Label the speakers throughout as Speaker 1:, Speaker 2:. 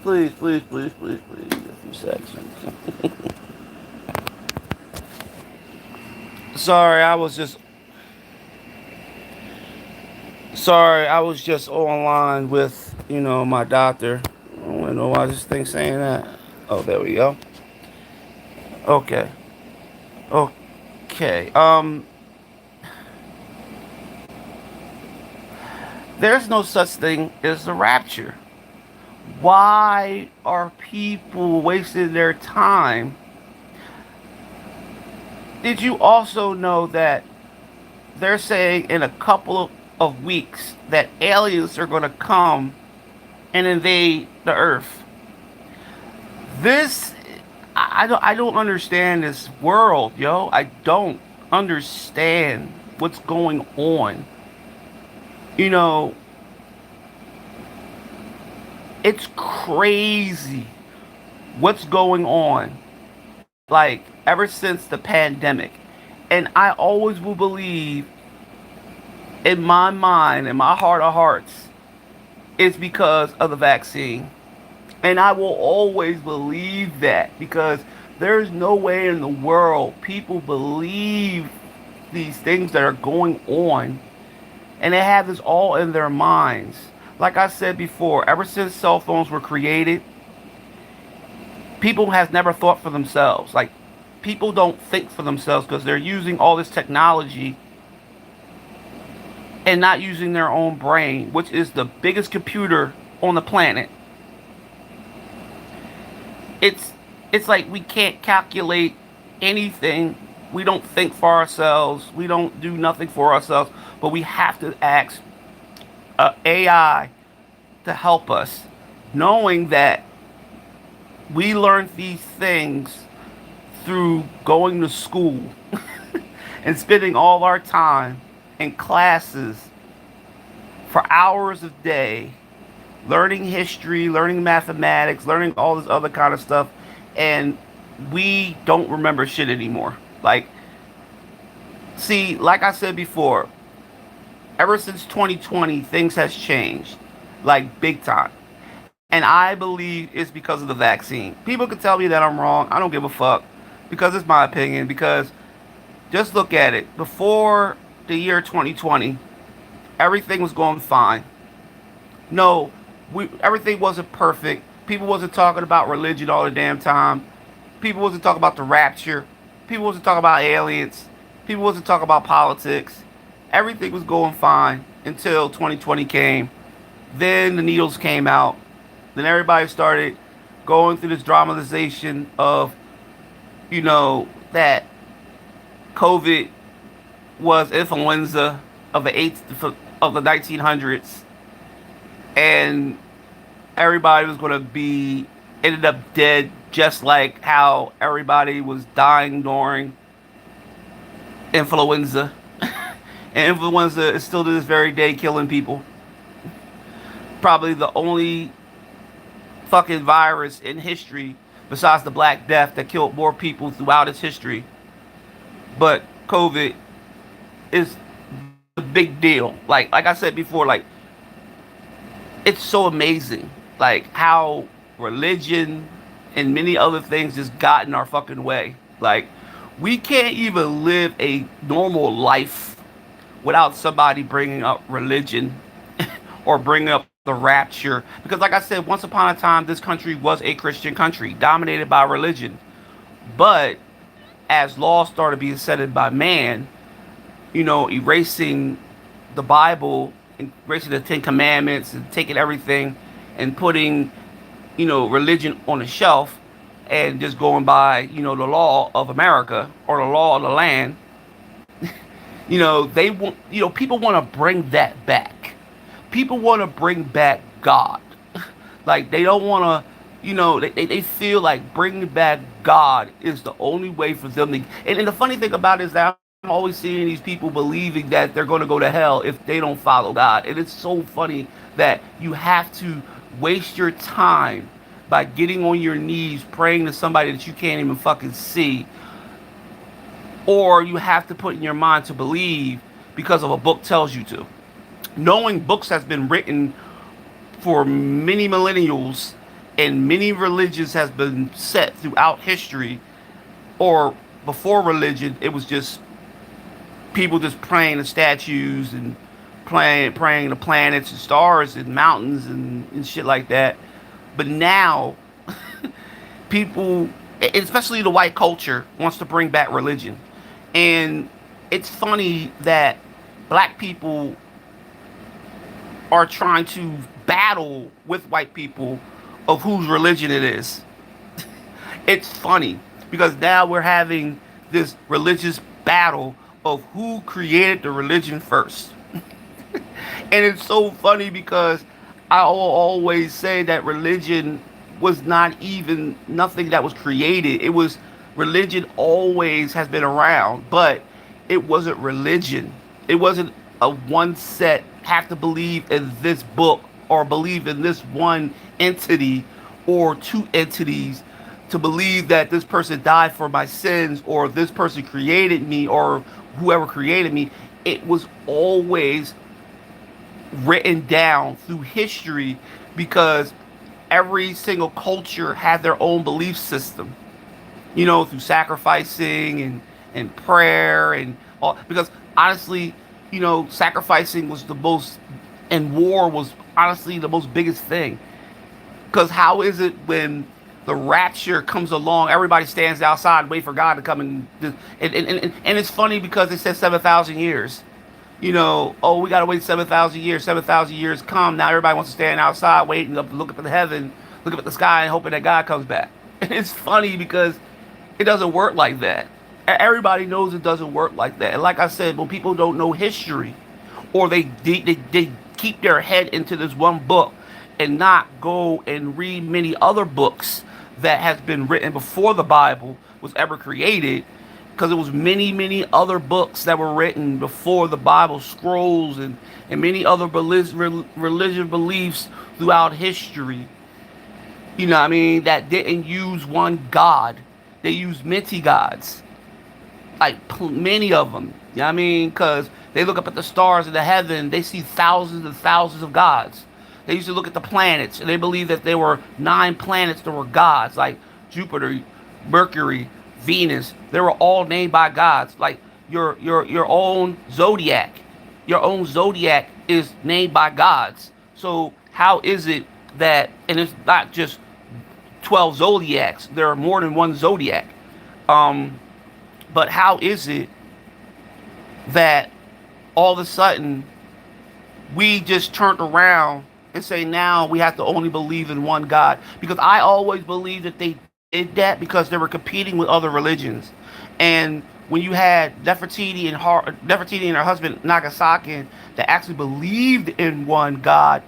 Speaker 1: please, please, please, please, please. A few seconds. Sorry, I was just online with, my doctor. I don't know why this thing's saying that. Oh, there we go. Okay. Okay. There's no such thing as the rapture. Why are people wasting their time? Did you also know that they're saying in a couple of weeks that aliens are going to come and invade the earth? This, I don't understand this world, yo. I don't understand what's going on. You know, it's crazy what's going on. Like, ever since the pandemic. And I always will believe, in my mind, in my heart of hearts, it's because of the vaccine. And I will always believe that because there's no way in the world people believe these things that are going on and they have this all in their minds. Like I said before, ever since cell phones were created, people has never thought for themselves. Like, people don't think for themselves because they're using all this technology and not using their own brain, which is the biggest computer on the planet. It's it's like we can't calculate anything. We don't think for ourselves. We don't do nothing for ourselves. But we have to ask AI to help us, knowing that we learned these things through going to school and spending all our time in classes for hours a day, learning history, learning mathematics, learning all this other kind of stuff, and we don't remember shit anymore. Like, see, like I said before, ever since 2020, things has changed, like big time. And I believe it's because of the vaccine. People can tell me that I'm wrong. I don't give a fuck because it's my opinion. Because just look at it. Before the year 2020, everything was going fine. No, everything wasn't perfect. People wasn't talking about religion all the damn time. People wasn't talking about the rapture. People wasn't talking about aliens. People wasn't talking about politics. Everything was going fine until 2020 came. Then the needles came out. Then everybody started going through this dramatization of, that COVID was influenza of the 1900s, and everybody was going to be ended up dead, just like how everybody was dying during influenza. And influenza is still to this very day killing people. Probably the only fucking virus in history besides the Black Death that killed more people throughout its history. But COVID is the big deal. Like I said before, like, it's so amazing, like how religion and many other things just got in our fucking way. Like, we can't even live a normal life without somebody bringing up religion or bringing up the rapture. Because, like I said, once upon a time, this country was a Christian country dominated by religion. But as laws started being set by man, erasing the Bible, erasing the Ten Commandments, and taking everything and putting, religion on the shelf and just going by, the law of America or the law of the land. They want, people want to bring that back. People want to bring back God. Like, they don't want to, they feel like bringing back God is the only way for them to. And the funny thing about it is that I'm always seeing these people believing that they're going to go to hell if they don't follow God. And it's so funny that you have to waste your time by getting on your knees praying to somebody that you can't even fucking see. Or you have to put in your mind to believe because of a book tells you to. Knowing books has been written for many millennials and many religions has been set throughout history. Or before religion, it was just people just praying to statues and praying to planets and stars and mountains and shit like that. But now, people, especially the white culture, wants to bring back religion. And it's funny that black people are trying to battle with white people of whose religion it is. It's funny because now we're having this religious battle of who created the religion first. And it's so funny because I will always say that religion was not even nothing that was created. It was religion always has been around, but it wasn't religion. It wasn't a one set have to believe in this book or believe in this one entity or two entities to believe that this person died for my sins or this person created me or whoever created me. It was always written down through history because every single culture had their own belief system, through sacrificing and prayer and all. Because honestly, sacrificing was the most, and war was honestly the most biggest thing. Because how is it when the rapture comes along, everybody stands outside and wait for God to come and it's funny because it says 7,000 years. Oh, we gotta wait 7,000 years. 7,000 years come. Now everybody wants to stand outside, waiting up, look up at the heaven, look up at the sky, and hoping that God comes back. And it's funny because it doesn't work like that. Everybody knows it doesn't work like that. And like I said, when people don't know history, or they keep their head into this one book and not go and read many other books that has been written before the Bible was ever created, because it was many other books that were written before the Bible, scrolls and many other religious beliefs throughout history. What I mean? That didn't use one God. They used many gods, like many of them. You know what I mean? Because they look up at the stars in the heaven, they see thousands and thousands of gods. They used to look at the planets, and they believed that there were 9 planets that were gods, like Jupiter, Mercury, Venus. They were all named by gods. Like your own zodiac. Your own zodiac is named by gods. So how is it that, and it's not just 12 zodiacs, there are more than one zodiac. But how is it that all of a sudden we just turned around and say now we have to only believe in one God? Because I always believed that they did that because they were competing with other religions. And when you had Nefertiti and her husband Nagasaki that actually believed in one God,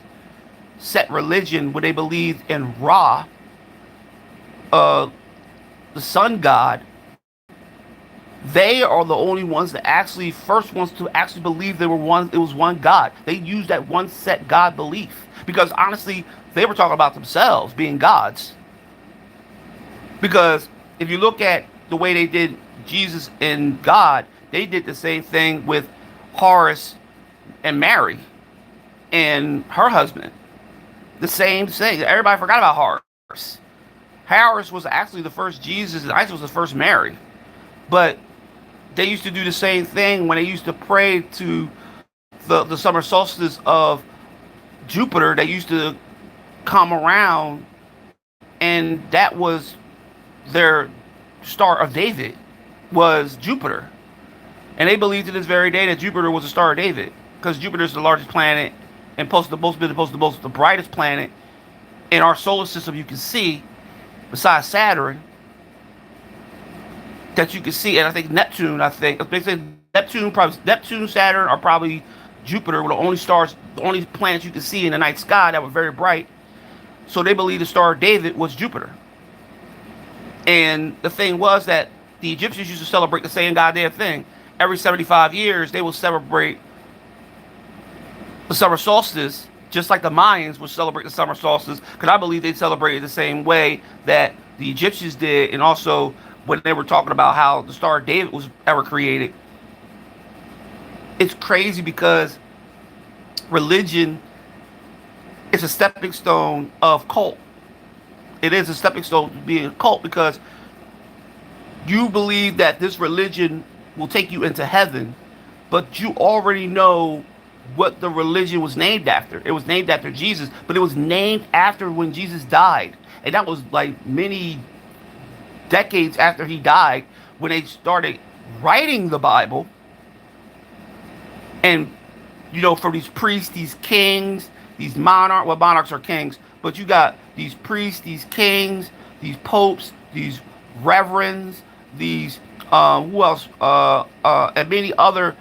Speaker 1: set religion where they believed in Ra, the sun god, they are the only ones that actually first ones to actually believe it was one God. They used that one set God belief because honestly they were talking about themselves being gods. Because if you look at the way they did Jesus and God, they did the same thing with Horus and Mary and her husband. The same thing. Everybody forgot about Horus. Horus was actually the first Jesus and Isis was the first Mary. But they used to do the same thing when they used to pray to the summer solstice of Jupiter. They used to come around, and that was their Star of David, was Jupiter. And they believed to this very day that Jupiter was the Star of David because Jupiter is the largest planet and the brightest planet in our solar system you can see, besides Saturn, that you can see. And I think Neptune, they say Neptune, Saturn, are probably Jupiter were the only stars, the only planets you can see in the night sky that were very bright. So they believe the Star of David was Jupiter. And the thing was that the Egyptians used to celebrate the same goddamn thing. Every 75 years, they will celebrate the summer solstice, just like the Mayans would celebrate the summer solstice, because I believe they celebrated the same way that the Egyptians did, and also when they were talking about how the Star of David was ever created. It's crazy because religion is a stepping stone of cult. It is a stepping stone to being a cult because you believe that this religion will take you into heaven, but you already know what the religion was named after. It was named after Jesus, but it was named after when Jesus died. And that was like many decades after he died when they started writing the Bible. And for these priests, these kings, these monarchs, well, monarchs are kings, but you got these priests, these kings, these popes, these reverends, these who else, and many other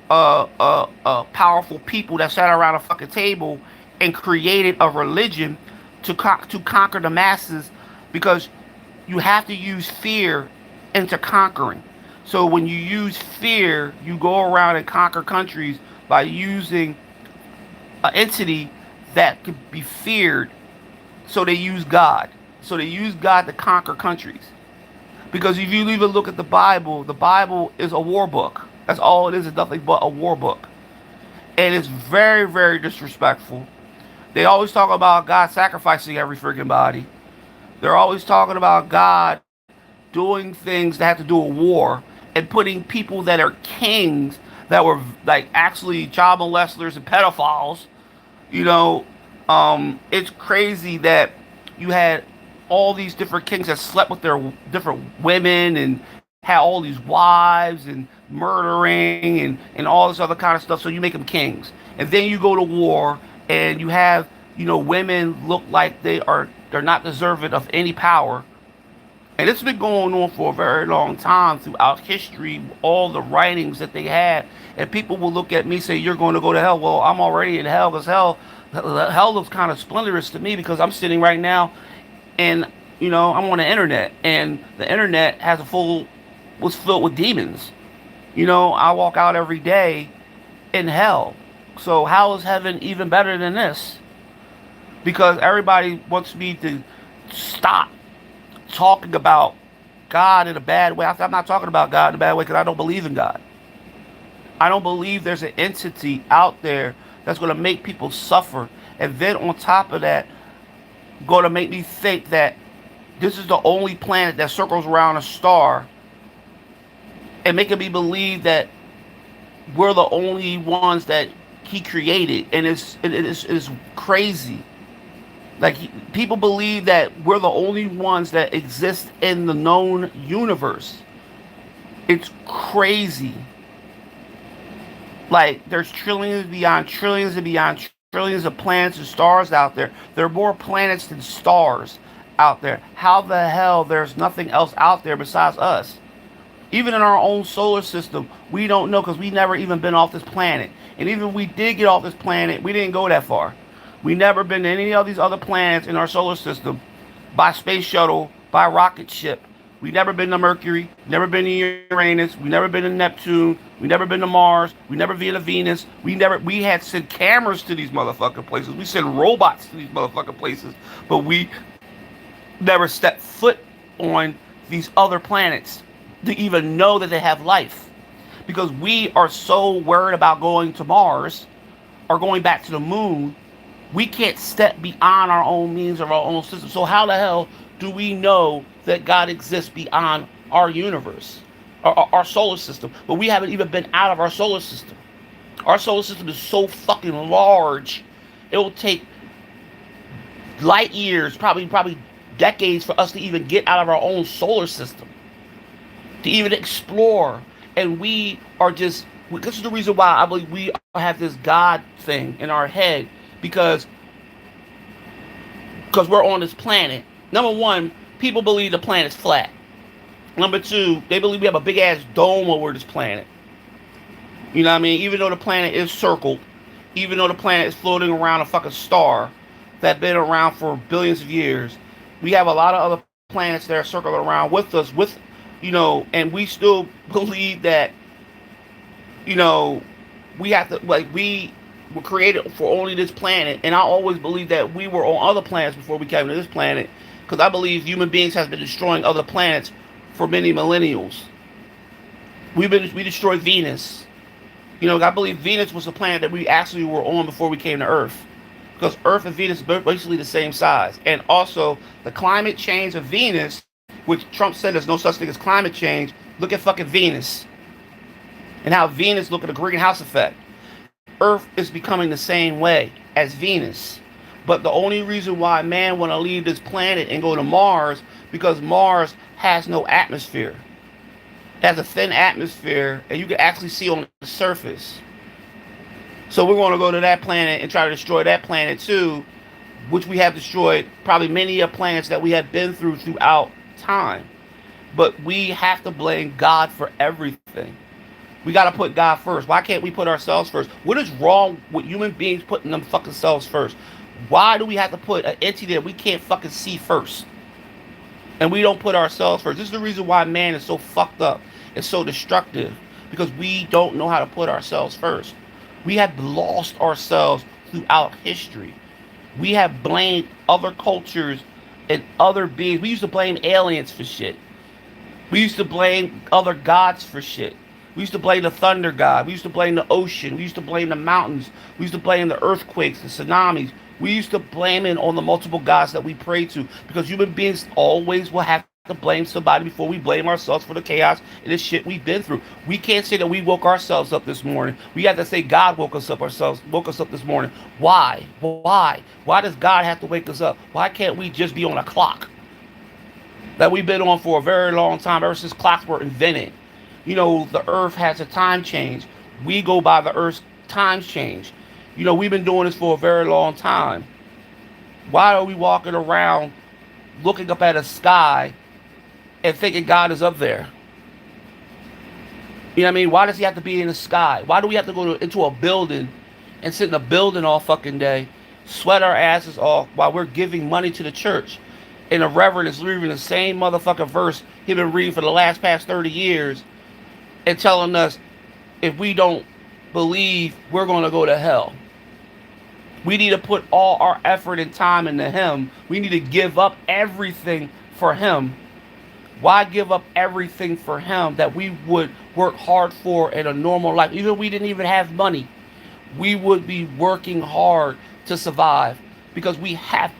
Speaker 1: powerful people that sat around a fucking table and created a religion to conquer the masses, because you have to use fear into conquering. So when you use fear, you go around and conquer countries by using an entity that could be feared. So they use God. So they use God to conquer countries. Because if you even look at the Bible is a war book. That's all it is nothing but a war book. And it's very, very disrespectful. They always talk about God sacrificing every freaking body. They're always talking about God doing things that have to do with war and putting people that are kings that were like actually child molesters and pedophiles. You know, it's crazy that you had all these different kings that slept with their different women and had all these wives and murdering and all this other kind of stuff. So you make them kings, and then you go to war and you have women look like they're not deserving of any power. And it's been going on for a very long time throughout history, all the writings that they had. And people will look at me and say, you're going to go to hell. Well, I'm already in hell because hell looks kind of splenderous to me because I'm sitting right now and, I'm on the internet. And the internet was filled with demons. I walk out every day in hell. So how is heaven even better than this? Because everybody wants me to stop talking about God in a bad way. I'm not talking about God in a bad way because I don't believe in God. I don't believe there's an entity out there that's going to make people suffer. And then on top of that, going to make me think that this is the only planet that circles around a star, and making me believe that we're the only ones that he created. And it's crazy. Like, people believe that we're the only ones that exist in the known universe. It's crazy. Like, there's trillions and beyond trillions of planets and stars out there. There are more planets than stars out there. How the hell there's nothing else out there besides us? Even in our own solar system, we don't know because we never even been off this planet. And even if we did get off this planet, we didn't go that far. We never been to any of these other planets in our solar system by space shuttle, by rocket ship. We never been to Mercury, never been to Uranus, we never been to Neptune, we never been to Mars, we never been to Venus. We had sent cameras to these motherfucking places. We sent robots to these motherfucking places, but we never stepped foot on these other planets to even know that they have life. Because we are so worried about going to Mars or going back to the moon, we can't step beyond our own means of our own system. So how the hell do we know that God exists beyond our universe, our solar system? But we haven't even been out of our solar system. Our solar system is so fucking large. It will take light years, probably decades for us to even get out of our own solar system, to even explore. And we are just, this is the reason why I believe we have this God thing in our head, because we're on this planet. Number one, people believe the planet's flat. Number two, they believe we have a big ass dome over this planet. You know what I mean? Even though the planet is circled, even though the planet is floating around a fucking star that's been around for billions of years, we have a lot of other planets that are circling around with us, and we still believe that, we have to, like, we were created for only this planet. And I always believed that we were on other planets before we came to this planet, because I believe human beings have been destroying other planets for many millennials. We destroyed Venus. I believe Venus was the planet that we actually were on before we came to Earth. because Earth and Venus are basically the same size. And also, the climate change of Venus, which Trump said there's no such thing as climate change. Look at fucking Venus and how Venus look at the greenhouse effect. Earth is becoming the same way as Venus. But the only reason why man want to leave this planet and go to Mars because Mars has no atmosphere. It has a thin atmosphere, and you can actually see on the surface. So we're going to go to that planet and try to destroy that planet too, which we have destroyed probably many of planets that we have been through throughout time. But we have to blame God for everything. We got to put God first. Why can't we put ourselves first? What is wrong with human beings putting them fucking selves first? Why do we have to put an entity that we can't fucking see first? And we don't put ourselves first. This is the reason why man is so fucked up. It's so destructive. Because we don't know how to put ourselves first. We have lost ourselves throughout history. We have blamed other cultures and other beings. We used to blame aliens for shit. We used to blame other gods for shit. We used to blame the thunder god. We used to blame the ocean. We used to blame the mountains. We used to blame the earthquakes, the tsunamis. We used to blame it on the multiple gods that we pray to. Because human beings always will have to blame somebody before we blame ourselves for the chaos and the shit we've been through. We can't say that we woke ourselves up this morning. We have to say God woke us up this morning. Why? Why? Why does God have to wake us up? Why can't we just be on a clock that we've been on for a very long time, ever since clocks were invented? You know, the earth has a time change. We go by the earth's time change. You know, we've been doing this for a very long time. Why are we walking around looking up at a sky and thinking God is up there? You know what I mean? Why does he have to be in the sky? Why do we have to go into a building and sit in a building all fucking day, sweat our asses off while we're giving money to the church? And the reverend is reading the same motherfucking verse he's been reading for the past 30 years and telling us if we don't believe, we're going to go to hell. We need to put all our effort and time into him. We need to give up everything for him. Why give up everything for him that we would work hard for in a normal life? Even if we didn't even have money, we would be working hard to survive, because we have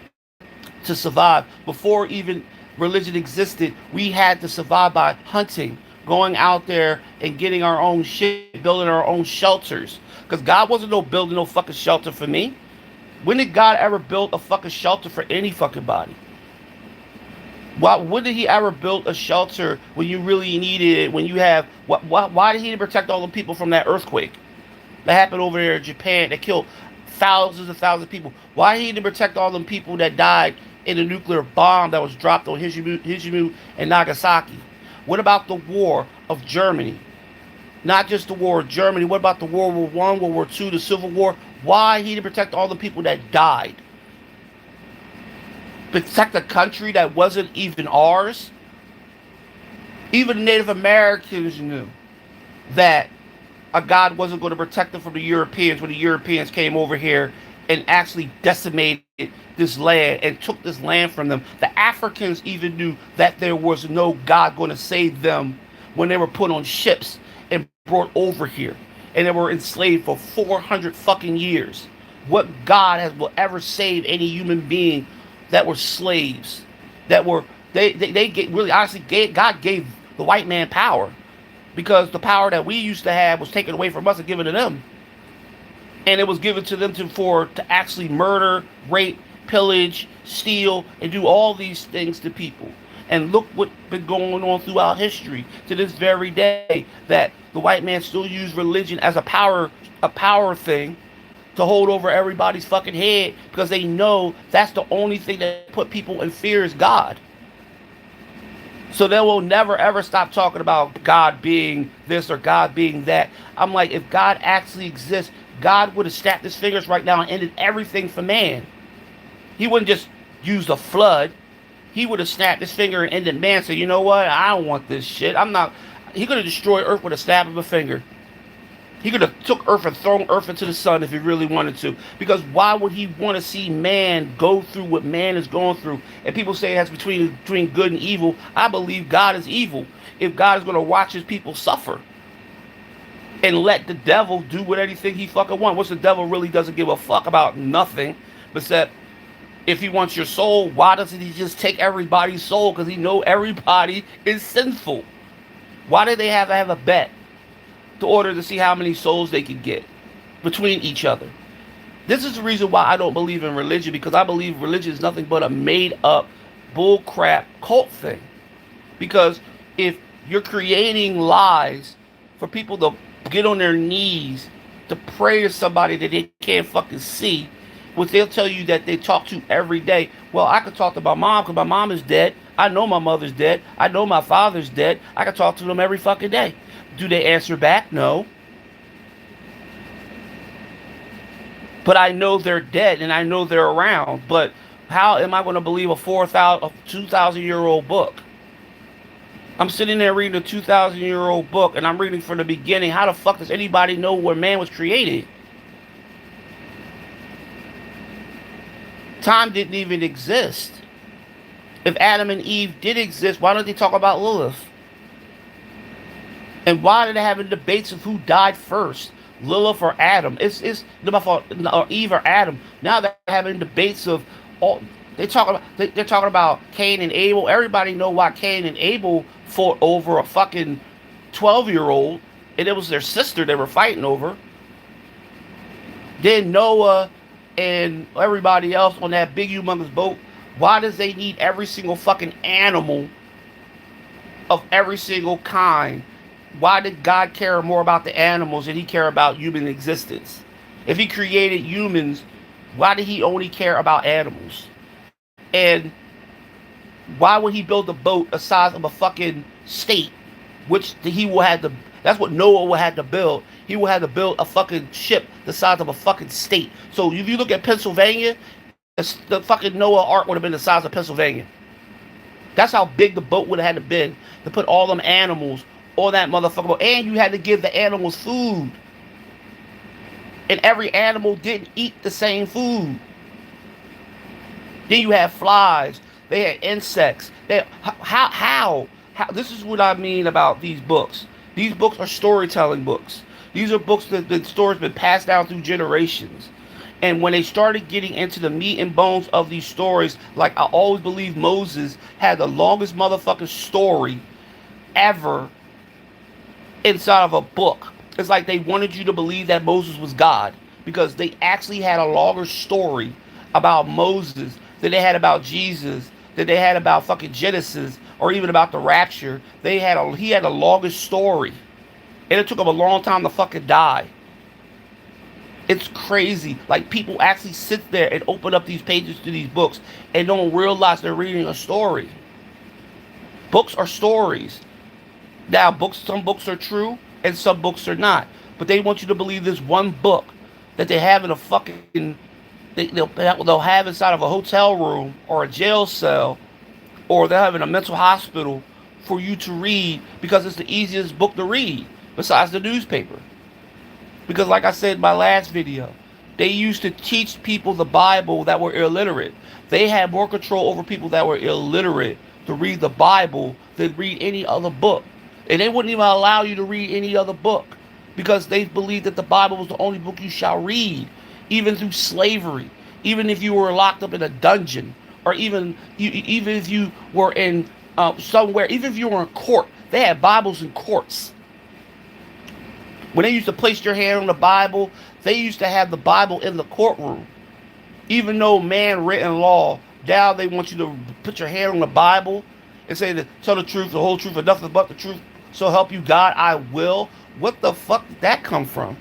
Speaker 1: to survive. Before even religion existed, we had to survive by hunting, going out there and getting our own shit, building our own shelters. Because God wasn't building no fucking shelter for me. When did God ever build a fucking shelter for any fucking body? When did he ever build a shelter when you really needed it? When you have why did he protect all the people from that earthquake that happened over there in Japan that killed thousands and thousands of people? Why did he protect all them people that died in the nuclear bomb that was dropped on Hiroshima and Nagasaki? What about the war of Germany? Not just the war of Germany. What about the World War I, World War II, the Civil War? Why he didn't protect all the people that died? Protect a country that wasn't even ours? Even Native Americans knew that a God wasn't going to protect them from the Europeans when the Europeans came over here and actually decimated this land and took this land from them. The Africans even knew that there was no God going to save them when they were put on ships and brought over here, and they were enslaved for 400 fucking years. What God will ever save any human being that were slaves? That were they really honestly God gave the white man power, because the power that we used to have was taken away from us and given to them, and it was given to them to actually murder, rape, pillage, steal, and do all these things to people. And look what's been going on throughout history to this very day, that the white man still use religion as a power thing to hold over everybody's fucking head, because they know that's the only thing that put people in fear is God. So they will never ever stop talking about God being this or God being that. I'm like, if God actually exists, God would have snapped his fingers right now and ended everything for man. He wouldn't just use the flood. He would have snapped his finger and ended man. So you know what? I don't want this shit. He could have destroyed Earth with a snap of a finger. He could have took Earth and thrown Earth into the sun if he really wanted to. Because why would he want to see man go through what man is going through? And people say that's between good and evil. I believe God is evil. If God is going to watch his people suffer and let the devil do what anything he fucking wants. What's the devil really doesn't give a fuck about nothing. But said, if he wants your soul, why doesn't he just take everybody's soul? Because he know everybody is sinful. Why do they have to have a bet to order to see how many souls they can get between each other? This is the reason why I don't believe in religion, because I believe religion is nothing but a made up bullcrap cult thing. Because if you're creating lies for people to get on their knees to pray to somebody that they can't fucking see, which they'll tell you that they talk to every day. Well, I could talk to my mom because my mom is dead. I know my mother's dead. I know my father's dead. I can talk to them every fucking day. Do they answer back? No. But I know they're dead and I know they're around. But how am I going to believe a 2,000-year-old book? I'm sitting there reading a 2,000-year-old book and I'm reading from the beginning. How the fuck does anybody know where man was created? Time didn't even exist. If Adam and Eve did exist, why don't they talk about Lilith? And why are they having debates of who died first, Lilith or Adam? It's my fault, or Eve or Adam. Now they're having debates of all. They're talking about Cain and Abel. Everybody know why Cain and Abel fought over a fucking 12-year-old, and it was their sister they were fighting over. Then Noah and everybody else on that big humongous boat. Why does they need every single fucking animal of every single kind? Why did God care more about the animals than he care about human existence? If he created humans, why did he only care about animals? And why would he build a boat the size of a fucking state, which he will have to, that's what Noah would have to build. He would have to build a fucking ship the size of a fucking state. So if you look at Pennsylvania, the fucking Noah Ark would have been the size of Pennsylvania. That's how big the boat would have had to been to put all them animals on that motherfucker boat. And you had to give the animals food. And every animal didn't eat the same food. Then you have flies. They had insects. How? This is what I mean about these books. These books are storytelling books. These are books that the stories been passed down through generations. And when they started getting into the meat and bones of these stories, like I always believe Moses had the longest motherfucking story ever inside of a book. It's like they wanted you to believe that Moses was God, because they actually had a longer story about Moses than they had about Jesus, than they had about fucking Genesis, or even about the rapture. He had the longest story. And it took him a long time to fucking die. It's crazy. Like, people actually sit there and open up these pages to these books and don't realize they're reading a story. Books are stories. Now, some books are true and some books are not. But they want you to believe this one book that they have in a fucking, they'll have inside of a hotel room or a jail cell, or they'll have in a mental hospital for you to read, because it's the easiest book to read besides the newspaper. Because like I said in my last video, they used to teach people the Bible that were illiterate. They had more control over people that were illiterate to read the Bible than read any other book. And they wouldn't even allow you to read any other book, because they believed that the Bible was the only book you shall read, even through slavery, even if you were locked up in a dungeon, or even if you were in somewhere, even if you were in court. They had Bibles in courts. When they used to place your hand on the Bible, they used to have the Bible in the courtroom. Even though man-written law, now they want you to put your hand on the Bible and say, tell the truth, the whole truth, and nothing but the truth, so help you God, I will. What the fuck did that come from?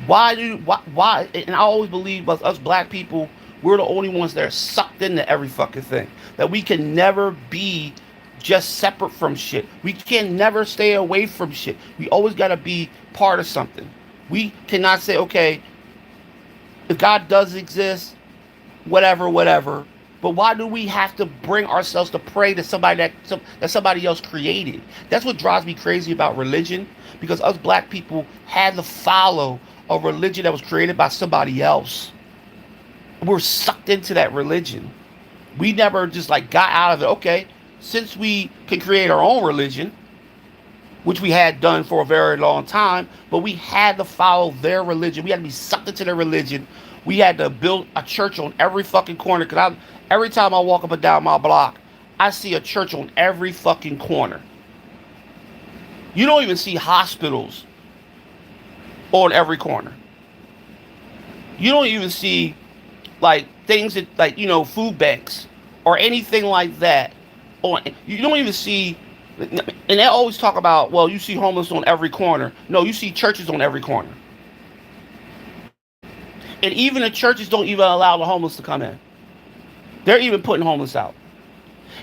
Speaker 1: Why? And I always believe us black people, we're the only ones that are sucked into every fucking thing. That we can never be just separate from shit. We can never stay away from shit. We always got to be part of something. We cannot say, okay, if God does exist, whatever. But why do we have to bring ourselves to pray to somebody that somebody else created? That's what drives me crazy about religion, because us black people had to follow a religion that was created by somebody else. We're sucked into that religion. We never just like got out of it. Okay, since we can create our own religion, which we had done for a very long time, but we had to follow their religion. We had to be sucked into their religion We had to build a church on every fucking corner. Cause every time I walk up and down my block, I see a church on every fucking corner. You don't even see hospitals on every corner. You don't even see like things that like food banks or anything like that. On you don't even see, and they always talk about, well, you see homeless on every corner. No, you see churches on every corner, and even the churches don't even allow the homeless to come in. They're even putting homeless out.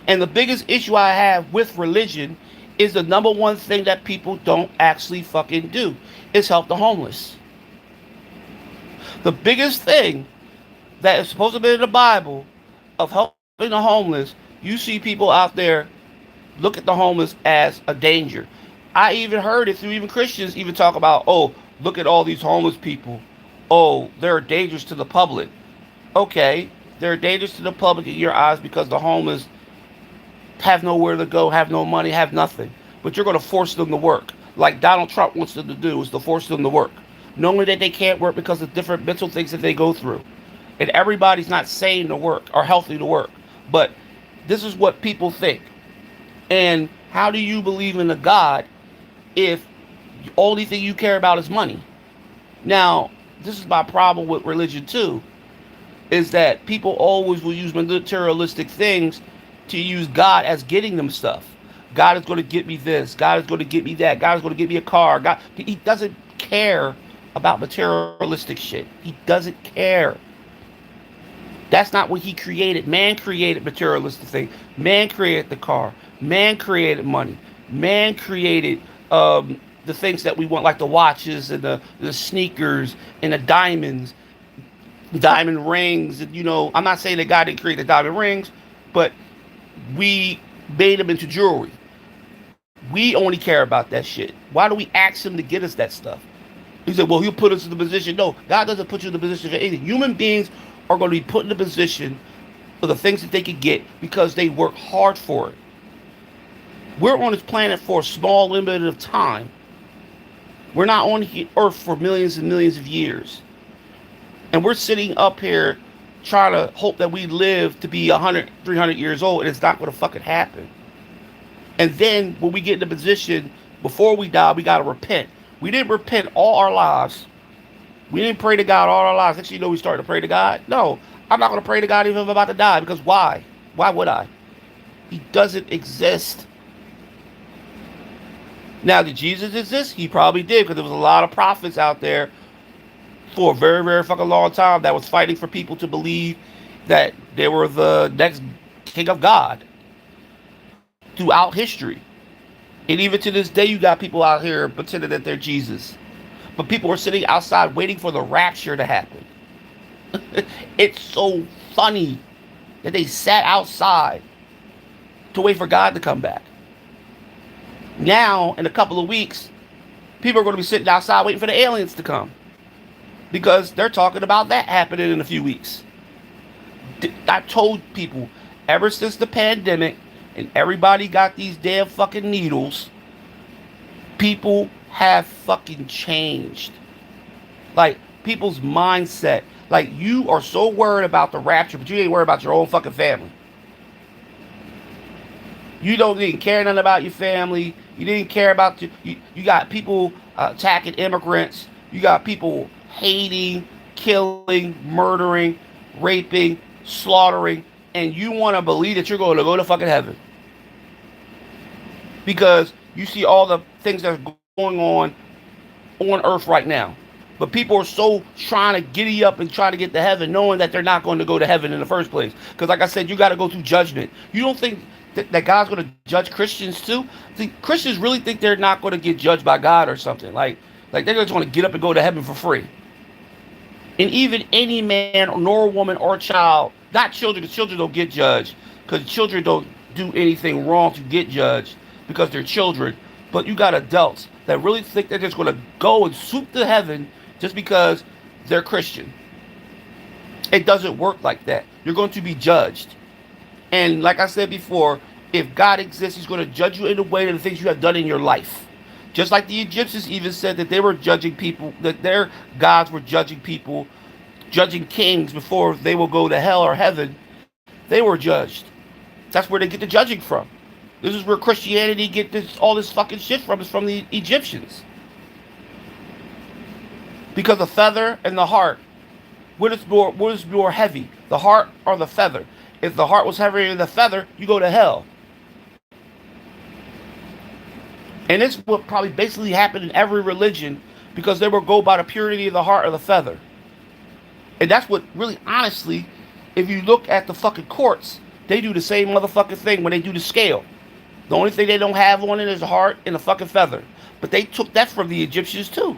Speaker 1: And the biggest issue I have with religion is the number one thing that people don't actually fucking do is help the homeless. The biggest thing that is supposed to be in the Bible of helping the homeless, you see people out there look at the homeless as a danger. I even heard it through even Christians even talk about, oh, look at all these homeless people. Oh, they're dangerous to the public. Okay, they're dangerous to the public in your eyes because the homeless have nowhere to go, have no money, have nothing. But you're going to force them to work. Like Donald Trump wants them to do, is to force them to work. Knowing that they can't work because of different mental things that they go through. And everybody's not sane to work or healthy to work. But this is what people think. And how do you believe in a God if the only thing you care about is money? Now, this is my problem with religion too, is that people always will use materialistic things to use God as getting them stuff. God is going to get me this. God is going to get me that. God is going to get me a car. God, he doesn't care about materialistic shit. He doesn't care. That's not what he created. Man created materialistic things. Man created the car. Man created money. Man created the things that we want, like the watches and the sneakers and the diamonds, diamond rings. And, I'm not saying that God didn't create the diamond rings, but we made them into jewelry. We only care about that shit. Why do we ask him to get us that stuff? He said, well, he'll put us in the position. No, God doesn't put you in the position for anything. Human beings are going to be put in the position for the things that they can get because they work hard for it. We're on this planet for a small limited of time. We're not on Earth for millions and millions of years. And we're sitting up here trying to hope that we live to be 100, 300 years old, and it's not going to fucking happen. And then when we get in a position, before we die, we got to repent. We didn't repent all our lives. We didn't pray to God all our lives. Actually, we started to pray to God. No, I'm not going to pray to God even if I'm about to die, because why? Why would I? He doesn't exist. Now, did Jesus exist? He probably did, because there was a lot of prophets out there for a very, very fucking long time that was fighting for people to believe that they were the next king of God throughout history. And even to this day, you got people out here pretending that they're Jesus. But people are sitting outside waiting for the rapture to happen. It's so funny that they sat outside to wait for God to come back. Now, in a couple of weeks, people are going to be sitting outside waiting for the aliens to come. Because they're talking about that happening in a few weeks. I told people, ever since the pandemic, and everybody got these damn fucking needles, people have fucking changed. Like, people's mindset. Like, you are so worried about the rapture, but you ain't worried about your own fucking family. You don't even care nothing about your family. You didn't care about you got people attacking immigrants. You got people hating, killing, murdering, raping, slaughtering, and you want to believe that you're going to go to fucking heaven because you see all the things that's going on earth right now. But people are so trying to giddy up and try to get to heaven, knowing that they're not going to go to heaven in the first place. Because like I said, you got to go through judgment. You don't think that God's going to judge Christians too? See, Christians really think they're not going to get judged by God or something. Like they're just going to get up and go to heaven for free. And even any man nor woman or child, not children, because children don't get judged, because children don't do anything wrong to get judged because they're children. But you got adults that really think they're just going to go and swoop to heaven just because they're Christian. It doesn't work like that. You're going to be judged. And like I said before, if God exists, he's going to judge you in the way of the things you have done in your life. Just like the Egyptians even said that they were judging people, that their gods were judging people judging kings before they will go to hell or heaven, they were judged. That's where they get the judging from. This is where Christianity get this all this fucking shit from. Is from the Egyptians. Because the feather and the heart, what is more heavy, the heart or the feather? If the heart was heavier than the feather, you go to hell. And this is what probably basically happened in every religion, because they will go by the purity of the heart or the feather. And that's what really, honestly, if you look at the fucking courts, they do the same motherfucking thing when they do the scale. The only thing they don't have on it is the heart and the fucking feather. But they took that from the Egyptians too.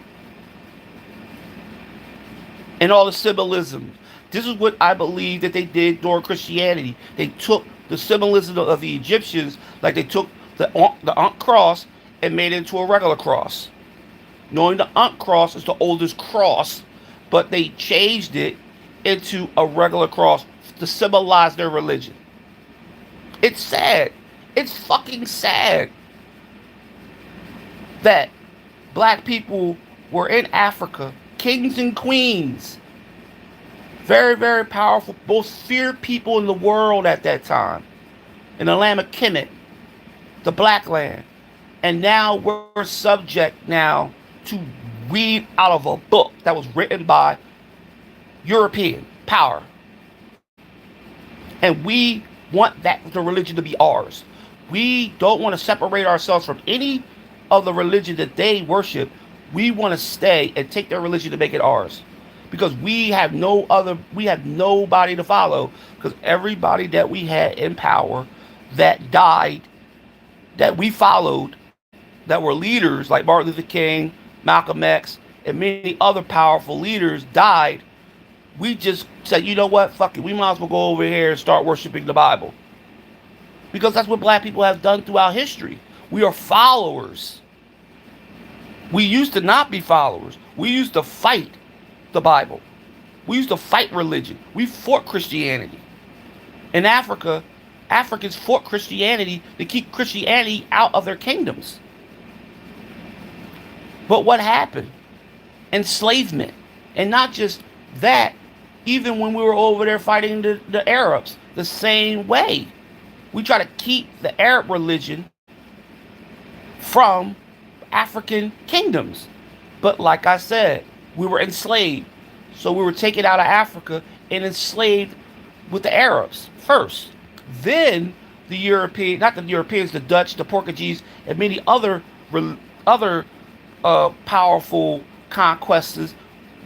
Speaker 1: And all the symbolism. This is what I believe that they did during Christianity. They took the symbolism of the Egyptians, like they took the Ankh cross and made it into a regular cross. Knowing the Ankh cross is the oldest cross, but they changed it into a regular cross to symbolize their religion. It's sad. It's fucking sad that black people were in Africa, kings and queens, very, very powerful, most feared people in the world at that time, in the land of Kemet, the black land. And now we're subject now to read out of a book that was written by European power. And we want that the religion to be ours. We don't want to separate ourselves from any of the religion that they worship. We want to stay and take their religion to make it ours. Because we have nobody to follow. Because everybody that we had in power that died, that we followed, that were leaders like Martin Luther King, Malcolm X, and many other powerful leaders died. We just said, you know what, fuck it, we might as well go over here and start worshiping the Bible. Because that's what black people have done throughout history. We are followers. We used to not be followers. We used to fight the Bible. We used to fight religion. We fought Christianity. In Africa, Africans fought Christianity to keep Christianity out of their kingdoms. But what happened? Enslavement. And not just that, even when we were over there fighting the Arabs, the same way. We try to keep the Arab religion from African kingdoms. But like I said, we were enslaved. So we were taken out of Africa and enslaved with the Arabs first. Then the European, not the Europeans, the Dutch, the Portuguese, and many other powerful conquests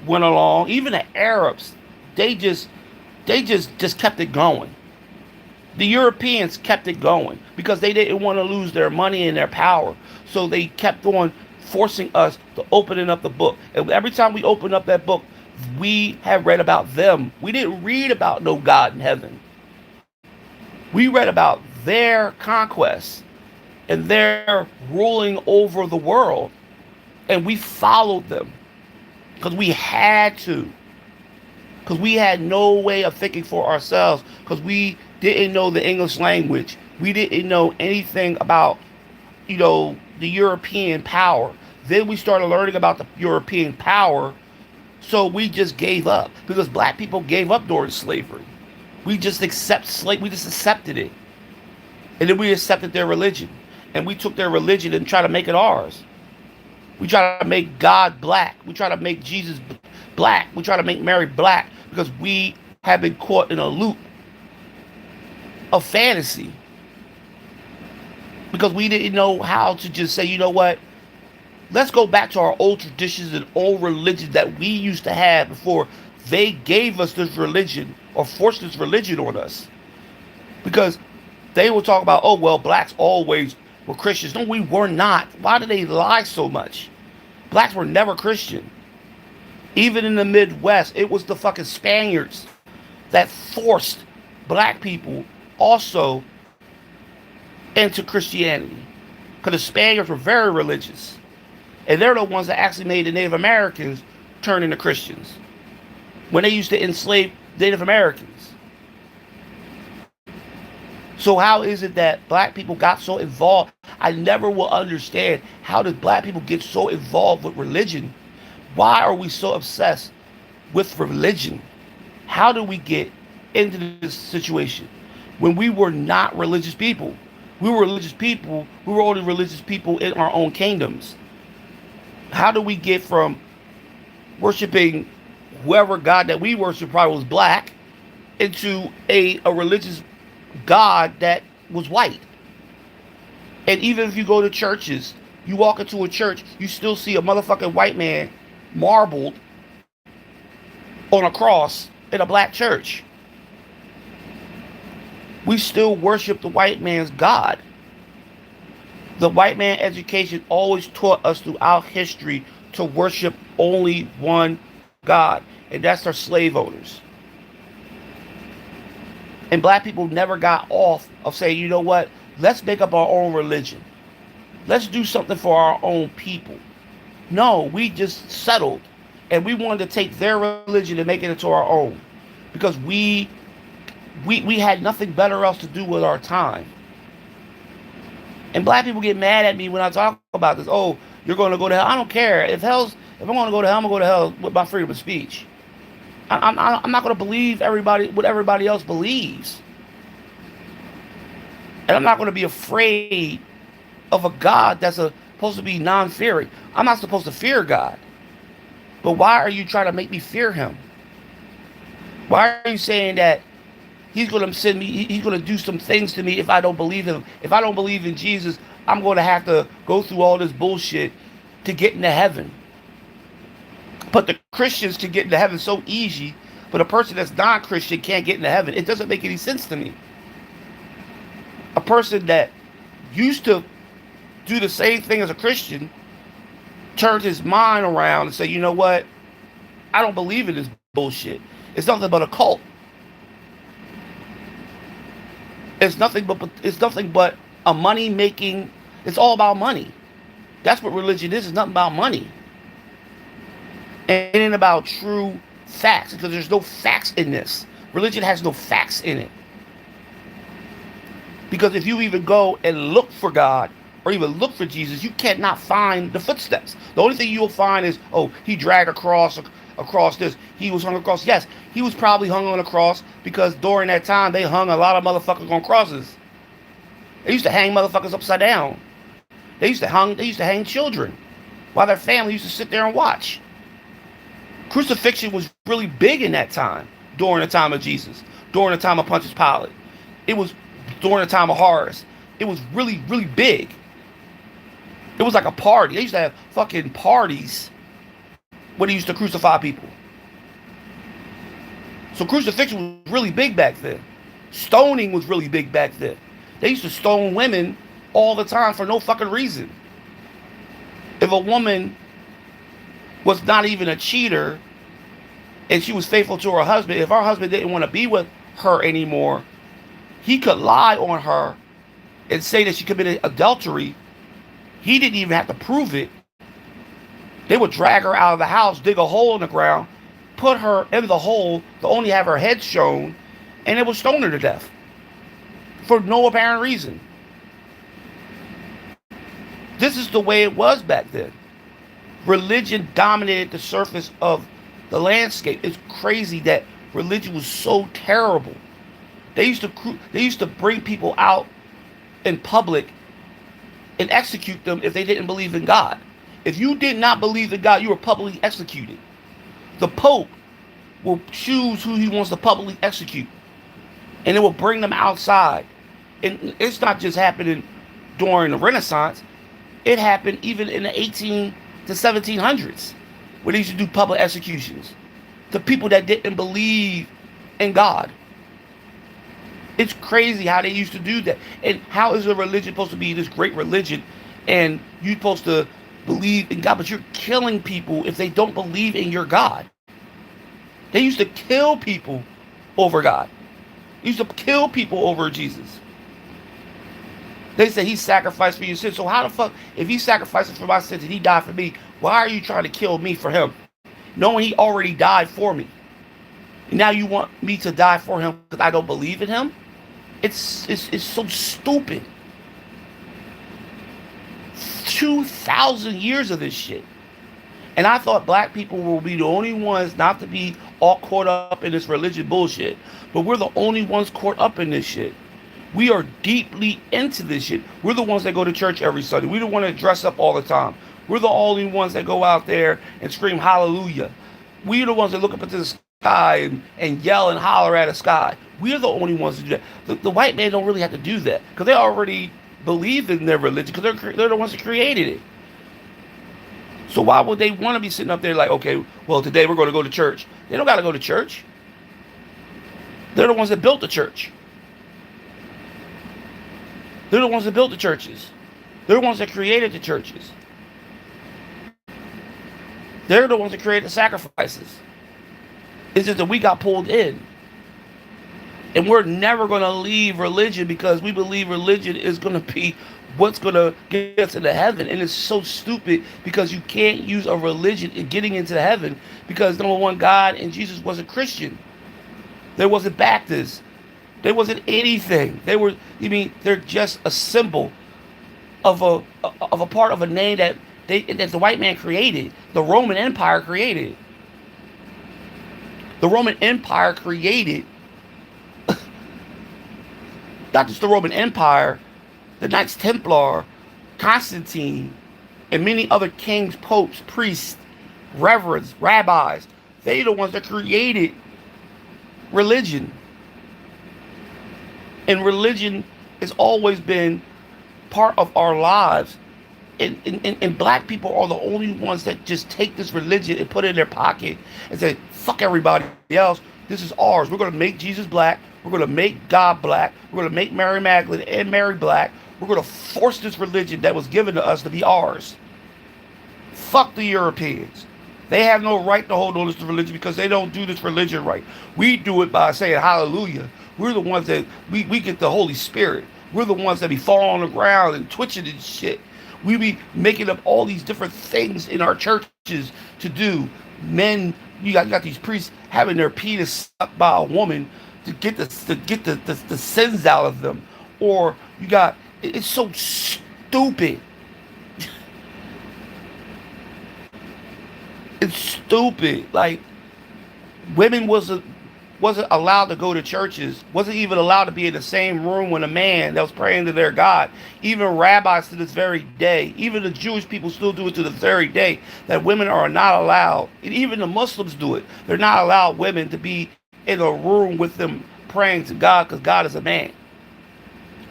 Speaker 1: went along. Even the Arabs, they just kept it going. The Europeans kept it going because they didn't want to lose their money and their power. So they kept on forcing us to opening up the book. And every time we opened up that book, we had read about them. We didn't read about no God in heaven. We read about their conquests and their ruling over the world. And we followed them because we had to. Because we had no way of thinking for ourselves. Because we didn't know the English language. We didn't know anything about, the European power. Then we started learning about the European power. So we just gave up. Because black people gave up during slavery. We just accepted it. And then we accepted their religion. And we took their religion and tried to make it ours. We try to make God black. We try to make Jesus black. We try to make Mary black because we have been caught in a loop of fantasy. Because we didn't know how to just say, you know what? Let's go back to our old traditions and old religions that we used to have before they gave us this religion or forced this religion on us. Because they will talk about, oh, well, blacks always were Christians. No, we were not. Why do they lie so much? Blacks were never Christian. Even in the Midwest, it was the fucking Spaniards that forced black people also into Christianity. Because the Spaniards were very religious. And they're the ones that actually made the Native Americans turn into Christians. When they used to enslave Native Americans. So how is it that black people got so involved? I never will understand, how did black people get so involved with religion? Why are we so obsessed with religion? How do we get into this situation when we were not religious people? We were religious people. We were only religious people in our own kingdoms. How do we get from worshiping whoever God that we worship probably was black into a religious God that was white? And even if you go to churches, you walk into a church, you still see a motherfucking white man marbled on a cross in a black church. We still worship the white man's God. The white man education always taught us throughout history to worship only one God, and that's our slave owners. And black people never got off of saying, you know what, let's make up our own religion. Let's do something for our own people. No, we just settled. And we wanted to take their religion and make it into our own. Because we had nothing better else to do with our time. And black people get mad at me when I talk about this. Oh, you're going to go to hell. I don't care. If I'm going to go to hell, I'm going to go to hell with my freedom of speech. I'm not going to believe what everybody else believes. And I'm not going to be afraid of a God that's supposed to be non-fearing. I'm not supposed to fear God. But why are you trying to make me fear him? Why are you saying that he's going to send me, he's going to do some things to me if I don't believe him? If I don't believe in Jesus, I'm going to have to go through all this bullshit to get into heaven. But the Christians can get into heaven so easy, but a person that's non-Christian can't get into heaven. It doesn't make any sense to me. A person that used to do the same thing as a Christian turned his mind around and said, you know what? I don't believe in this bullshit. It's nothing but a cult. It's nothing but a money making. It's all about money. That's what religion is. It's nothing about money. And it ain't about true facts, because there's no facts in this. Religion has no facts in it. Because if you even go and look for God or even look for Jesus, you cannot find the footsteps. The only thing you'll find is, oh, he dragged across this. He was hung across. Yes, he was probably hung on a cross because during that time they hung a lot of motherfuckers on crosses. They used to hang motherfuckers upside down. They used to hang children while their family used to sit there and watch. Crucifixion was really big in that time, during the time of Jesus, during the time of Pontius Pilate. It was during the time of Horus. It was really, really big. It was like a party. They used to have fucking parties when they used to crucify people. So crucifixion was really big back then. Stoning was really big back then. They used to stone women all the time for no fucking reason. If a woman was not even a cheater and she was faithful to her husband, if her husband didn't want to be with her anymore, he could lie on her and say that she committed adultery. He didn't even have to prove it. They would drag her out of the house, dig a hole in the ground, put her in the hole to only have her head shown, and they would stone her to death for no apparent reason. This is the way it was back then. Religion dominated the surface of the landscape. It's crazy that religion was so terrible. They used to bring people out in public and execute them if they didn't believe in God. If you did not believe in God, you were publicly executed. The Pope will choose who he wants to publicly execute, and it will bring them outside. And it's not just happening during the Renaissance. It happened even in the 18 to 1700s, where they used to do public executions to people that didn't believe in God. It's crazy how they used to do that. And how is a religion supposed to be this great religion and you're supposed to believe in God, but you're killing people if they don't believe in your God? They used to kill people over God. They used to kill people over Jesus. They say he sacrificed for your sins. So how the fuck, if he sacrificed for my sins and he died for me, why are you trying to kill me for him? Knowing he already died for me. And now you want me to die for him because I don't believe in him? It's so stupid. 2,000 years of this shit. And I thought black people will be the only ones not to be all caught up in this religion bullshit. But we're the only ones caught up in this shit. We are deeply into this shit. We're the ones that go to church every Sunday. We're the ones that dress up all the time. We're the only ones that go out there and scream hallelujah. We're the ones that look up into the sky and yell and holler at the sky. We're the only ones that do that. The white man don't really have to do that because they already believe in their religion because they're the ones that created it. So why would they want to be sitting up there like, okay, well, today we're going to go to church? They don't got to go to church. They're the ones that built the church. They're the ones that built the churches. They're the ones that created the churches. They're the ones that created the sacrifices. It's just that we got pulled in. And we're never going to leave religion because we believe religion is going to be what's going to get us into heaven. And it's so stupid because you can't use a religion in getting into heaven because, number one, God and Jesus wasn't Christian. They wasn't Baptist. They wasn't anything. They're just a symbol of a part of a name that the white man created. The Roman Empire created. The Roman Empire created not just the Roman Empire, the Knights Templar, Constantine, and many other kings, popes, priests, reverends, rabbis. They the ones that created religion. And religion has always been part of our lives. And black people are the only ones that just take this religion and put it in their pocket and say, fuck everybody else. This is ours. We're going to make Jesus black. We're going to make God black. We're going to make Mary Magdalene and Mary black. We're going to force this religion that was given to us to be ours. Fuck the Europeans. They have no right to hold on to this religion because they don't do this religion right. We do it by saying hallelujah. We're the ones that, we get the Holy Spirit. We're the ones that be falling on the ground and twitching and shit. We be making up all these different things in our churches to do. Men, you got these priests having their penis sucked by a woman to get the sins out of them. Or you got, it's so stupid. It's stupid. Like, women wasn't allowed to go to churches, wasn't even allowed to be in the same room with a man that was praying to their God. Even rabbis to this very day, even the Jewish people still do it to this very day, that women are not allowed, and even the Muslims do it. They're not allowed women to be in a room with them praying to God because God is a man.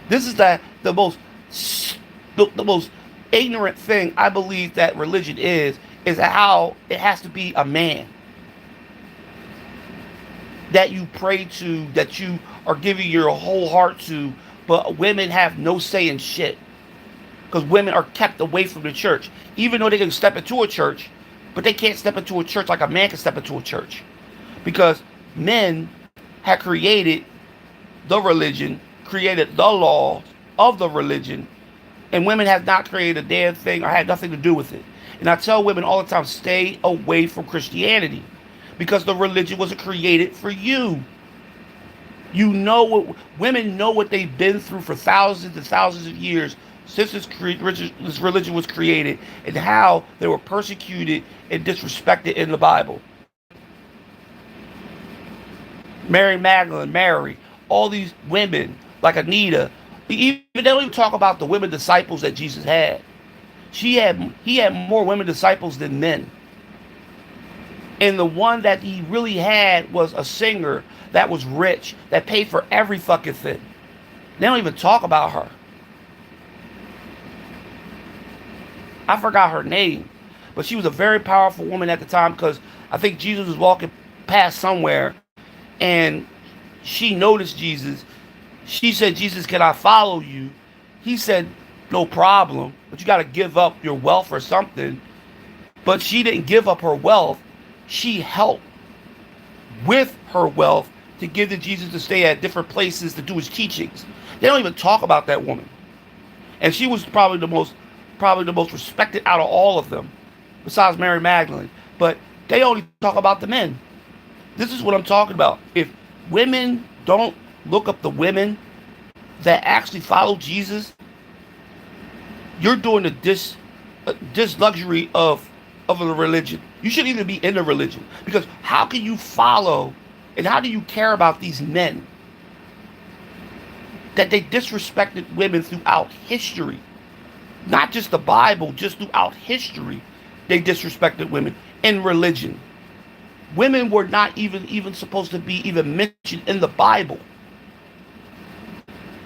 Speaker 1: This is the most ignorant thing I believe that religion is how it has to be a man that you pray to, that you are giving your whole heart to, but women have no say in shit. Because women are kept away from the church. Even though they can step into a church, but they can't step into a church like a man can step into a church. Because men had created the religion, created the laws of the religion, and women have not created a damn thing or had nothing to do with it. And I tell women all the time, stay away from Christianity. Because the religion wasn't created for you. You know what women know what they've been through for thousands and thousands of years since this religion was created, and how they were persecuted and disrespected in the Bible. Mary Magdalene, Mary, all these women like Anita. They don't even talk about the women disciples that Jesus had. He had more women disciples than men. And the one that he really had was a singer that was rich, that paid for every fucking thing. They don't even talk about her. I forgot her name. But she was a very powerful woman at the time because I think Jesus was walking past somewhere and she noticed Jesus. She said, Jesus, can I follow you? He said, no problem, but you got to give up your wealth or something. But she didn't give up her wealth. She helped with her wealth to give to Jesus to stay at different places to do his teachings. They don't even talk about that woman. And she was probably the most respected out of all of them, besides Mary Magdalene. But they only talk about the men. This is what I'm talking about. If women don't look up the women that actually follow Jesus, you're doing the dis luxury of of a religion. You shouldn't even be in a religion. Because how can you follow and how do you care about these men that they disrespected women throughout history? Not just the Bible, just throughout history, they disrespected women in religion. Women were not even supposed to be even mentioned in the Bible.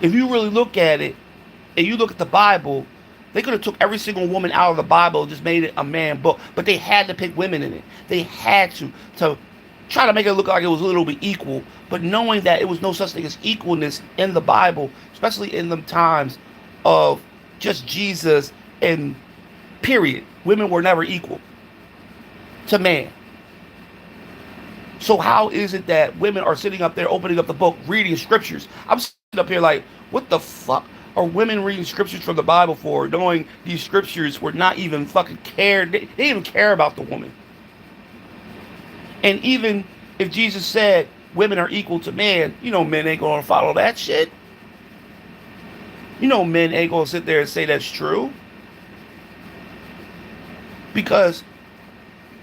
Speaker 1: If you really look at it, and you look at the Bible, they could have took every single woman out of the Bible and just made it a man book. But they had to pick women in it. They had to try to make it look like it was a little bit equal. But knowing that it was no such thing as equalness in the Bible, especially in the times of just Jesus and period. Women were never equal to man. So how is it that women are sitting up there opening up the book, reading scriptures? I'm sitting up here like, what the fuck are women reading scriptures from the Bible for, knowing these scriptures were not even fucking cared? They didn't even care about the woman. And even if Jesus said women are equal to man, you know men ain't gonna follow that shit. You know men ain't gonna sit there and say that's true. Because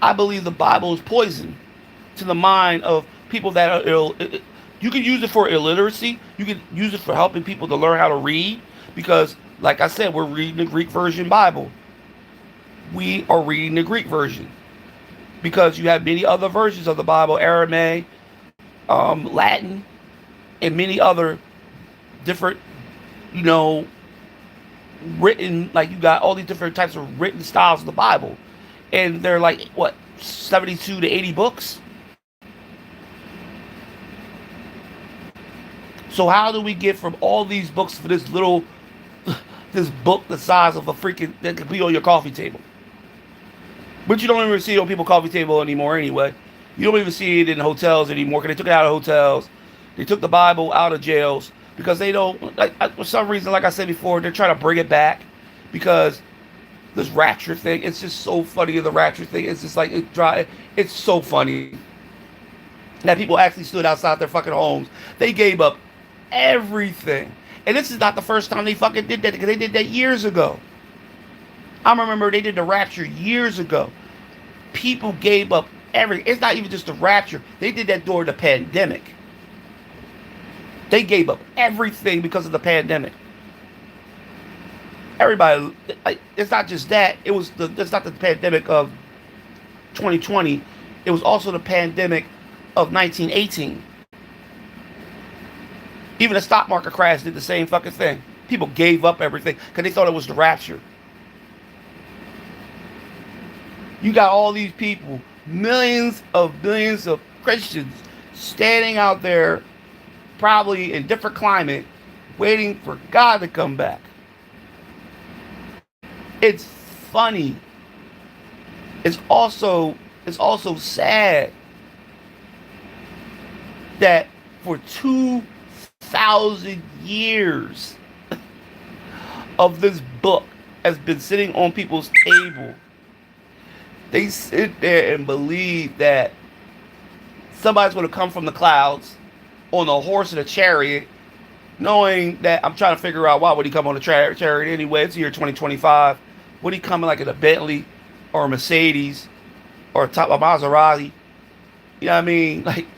Speaker 1: I believe the Bible is poison to the mind of people that are ill. You can use it for illiteracy. You can use it for helping people to learn how to read. Because, like I said, we're reading the Greek version Bible. We are reading the Greek version. Because you have many other versions of the Bible, Aramaic, Latin, and many other different, written, like you got all these different types of written styles of the Bible. And they're like, what, 72 to 80 books? So how do we get from all these books for this little, this book the size of a freaking, that could be on your coffee table? But you don't even see it on people's coffee table anymore anyway. You don't even see it in hotels anymore because they took it out of hotels. They took the Bible out of jails because they don't, like, for some reason, like I said before, they're trying to bring it back because this rapture thing, it's just so funny. The rapture thing, it's just like, it's so funny that people actually stood outside their fucking homes. They gave up everything. And this is not the first time they fucking did that, because they did that years ago. I remember they did the rapture years ago. People gave up everything. It's not even just the rapture. They did that during the pandemic. They gave up everything because of the pandemic. Everybody, it's not just that. It's not the pandemic of 2020. It was also the pandemic of 1918. Even the stock market crash did the same fucking thing. People gave up everything because they thought it was the rapture. You got all these people, billions of Christians standing out there, probably in different climate, waiting for God to come back. It's funny. It's also sad that for 2,000 years of this book has been sitting on people's table, they sit there and believe that somebody's going to come from the clouds on a horse and a chariot, knowing that, I'm trying to figure out why would he come on a chariot anyway. It's year 2025. Would he come like in a Bentley or a Mercedes or a Maserati? You know what I mean? Like,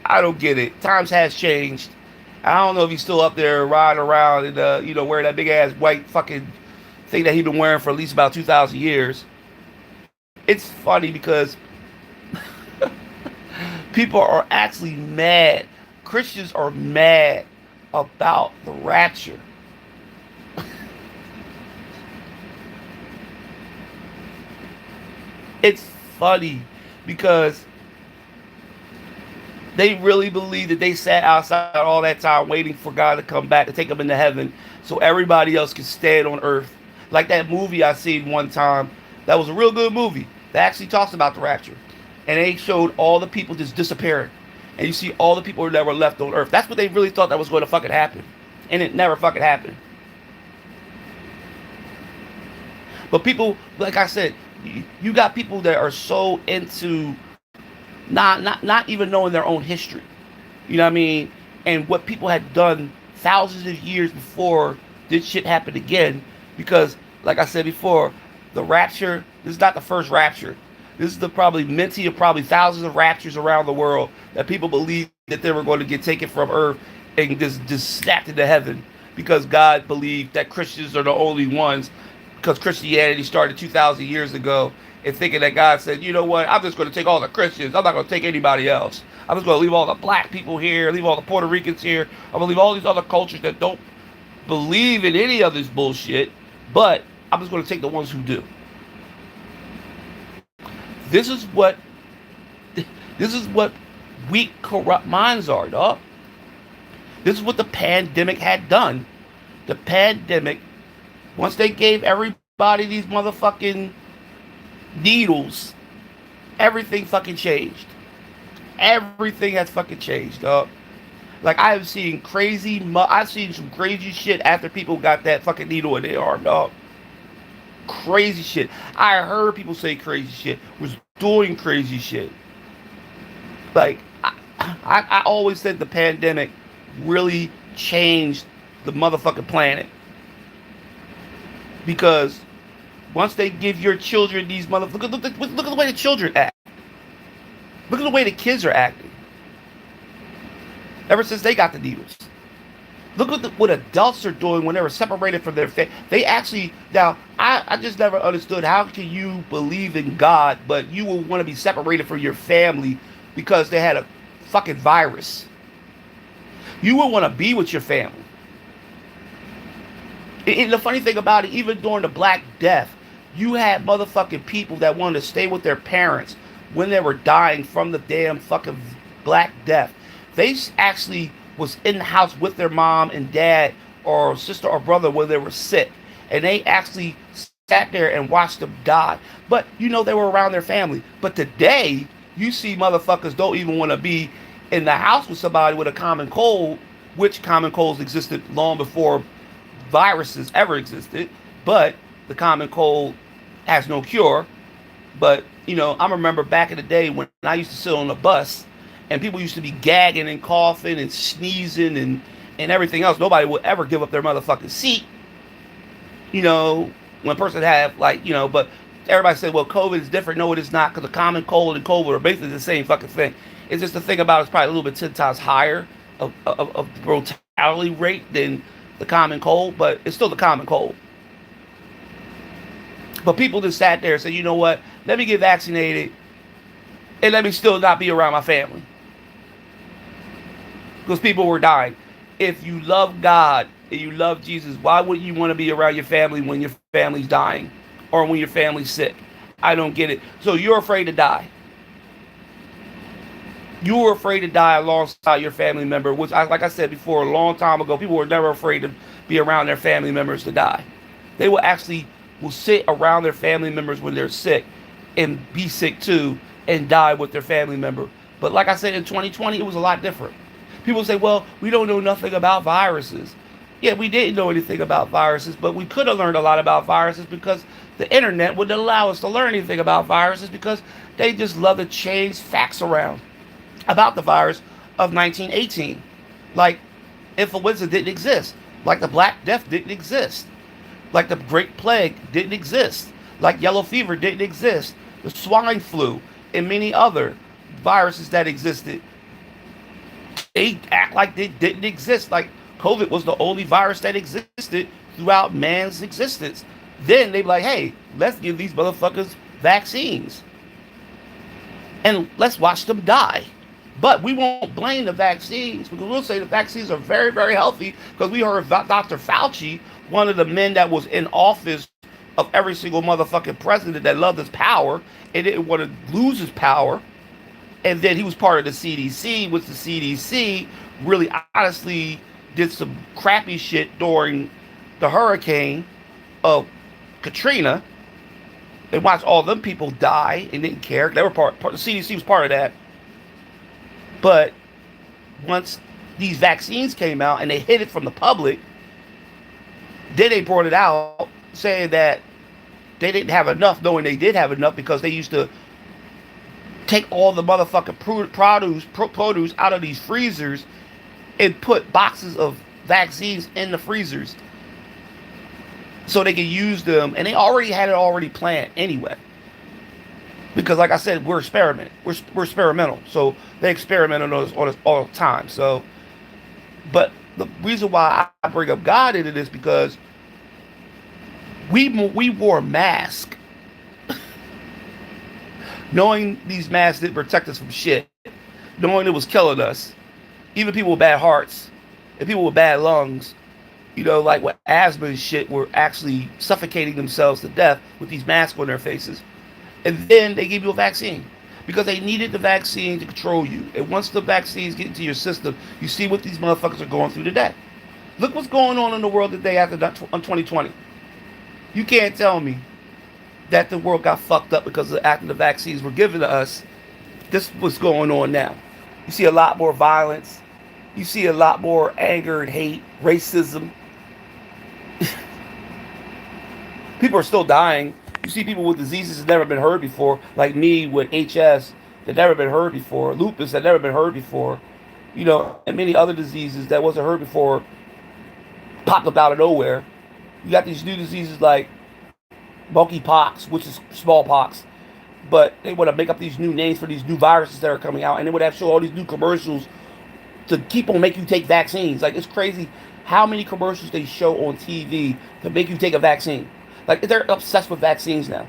Speaker 1: I don't get it. Times has changed. I don't know if he's still up there riding around and wearing that big ass white fucking thing that he's been wearing for at least about 2,000 years. It's funny because people are actually mad. Christians are mad about the rapture. It's funny because they really believe that they sat outside all that time waiting for God to come back and take them into heaven so everybody else can stand on earth. Like that movie I seen one time. That was a real good movie that actually talks about the rapture. And they showed all the people just disappearing. And you see all the people that were left on earth. That's what they really thought that was going to fucking happen. And it never fucking happened. But people, like I said, you got people that are so into not even knowing their own history. You know what I mean? And what people had done thousands of years before this shit happened again. Because, like I said before, The rapture, this is not the first rapture. This is the probably minty of probably thousands of raptures around the world that people believed that they were going to get taken from earth and just snapped into heaven because God believed that Christians are the only ones because Christianity started 2,000 years ago and thinking that God said, you know what, I'm just going to take all the Christians. I'm not going to take anybody else. I'm just going to leave all the black people here, leave all the Puerto Ricans here. I'm going to leave all these other cultures that don't believe in any of this bullshit, but I'm just going to take the ones who do. This is what this is what weak, corrupt minds are, dog. This is what the pandemic had done. The pandemic, once they gave everybody these motherfucking needles, everything fucking changed. Everything has fucking changed, dog. Like I have seen I've seen some crazy shit after people got that fucking needle in their arm, dog. Crazy shit. I heard people say crazy shit. Was doing crazy shit. Like I always said the pandemic really changed the motherfucking planet because once they give your children these motherfuckers, look at the way the children act. Look at the way the kids are acting. Ever since they got the needles. Look at what adults are doing when they were separated from their family. They actually, now, I just never understood how can you believe in God, but you will want to be separated from your family because they had a fucking virus. You will want to be with your family. And the funny thing about it, even during the Black Death, you had motherfucking people that wanted to stay with their parents when they were dying from the damn fucking Black Death. They actually was in the house with their mom and dad or sister or brother when they were sick. And they actually sat there and watched them die. But, you know, they were around their family. But today, you see motherfuckers don't even want to be in the house with somebody with a common cold, which common colds existed long before viruses ever existed. But the common cold has no cure. But, you know, I remember back in the day when I used to sit on the bus and people used to be gagging and coughing and sneezing and everything else. Nobody would ever give up their motherfucking seat. You know, when a person had, like, you know, but everybody said, well, COVID is different. No, it is not, because the common cold and COVID are basically the same fucking thing. It's just the thing about it's probably a little bit 10 times higher of mortality rate than the common cold, but it's still the common cold. But people just sat there and said, you know what, let me get vaccinated and let me still not be around my family. Because people were dying. If you love God and you love Jesus, why wouldn't you want to be around your family when your family's dying or when your family's sick? I don't get it. So you're afraid to die. You were afraid to die alongside your family member, which, like I said before, a long time ago, people were never afraid to be around their family members to die. They will sit around their family members when they're sick and be sick too and die with their family member. But like I said, in 2020, it was a lot different. People say, well, we don't know nothing about viruses. Yeah, we didn't know anything about viruses, but we could have learned a lot about viruses because the internet wouldn't allow us to learn anything about viruses because they just love to change facts around about the virus of 1918. Like, influenza didn't exist. Like the Black Death didn't exist. Like the Great Plague didn't exist. Like yellow fever didn't exist. The swine flu and many other viruses that existed, they act like they didn't exist. Like COVID was the only virus that existed throughout man's existence. Then they be like, hey, let's give these motherfuckers vaccines. And let's watch them die. But we won't blame the vaccines because we'll say the vaccines are very, very healthy because we heard Dr. Fauci, one of the men that was in office of every single motherfucking president that loved his power and didn't want to lose his power. And then he was part of the CDC, which the CDC really honestly did some crappy shit during the hurricane of Katrina. They watched all them people die and didn't care. They were part the CDC was part of that. But once these vaccines came out and they hid it from the public, then they brought it out saying that they didn't have enough, knowing they did have enough because they used to take all the motherfucking produce out of these freezers and put boxes of vaccines in the freezers. so they can use them, and they already had it already planned anyway. Because, like I said, we're experimental, so they experiment on us all the time. So, but the reason why I bring up God into this because we wore masks, knowing these masks didn't protect us from shit, knowing it was killing us. Even people with bad hearts and people with bad lungs, like with asthma and shit, were actually suffocating themselves to death with these masks on their faces. And then they gave you a vaccine because they needed the vaccine to control you. And once the vaccines get into your system, you see what these motherfuckers are going through today. Look what's going on in the world today after 2020. You can't tell me that the world got fucked up because after the vaccines were given to us. This is what's going on now. You see a lot more violence. You see a lot more anger and hate, racism. People are still dying. You see people with diseases that never been heard before, like me with HS that never been heard before, lupus that never been heard before, and many other diseases that wasn't heard before popped up out of nowhere. You got these new diseases like monkeypox, which is smallpox, but they want to make up these new names for these new viruses that are coming out, and they would have to show all these new commercials to keep on making you take vaccines. Like, it's crazy how many commercials they show on TV to make you take a vaccine. Like, they're obsessed with vaccines now,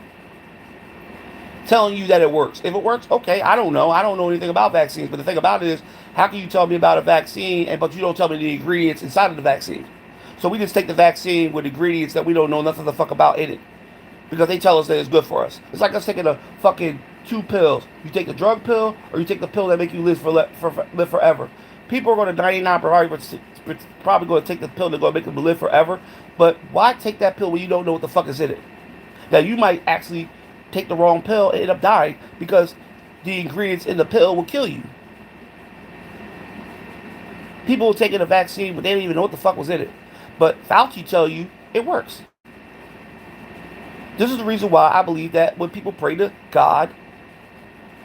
Speaker 1: telling you that it works. If it works, okay, I don't know. I don't know anything about vaccines, but the thing about it is, how can you tell me about a vaccine, but you don't tell me the ingredients inside of the vaccine? So we just take the vaccine with ingredients that we don't know nothing the fuck about in it, because they tell us that it's good for us. It's like us taking a fucking two pills. You take the drug pill, or you take the pill that make you live live forever. People are going to 99% probably going to take the pill that's going to make them live forever. But why take that pill when you don't know what the fuck is in it? Now, you might actually take the wrong pill and end up dying because the ingredients in the pill will kill you. People are taking a vaccine, but they don't even know what the fuck was in it. But Fauci tell you it works. This is the reason why I believe that when people pray to God,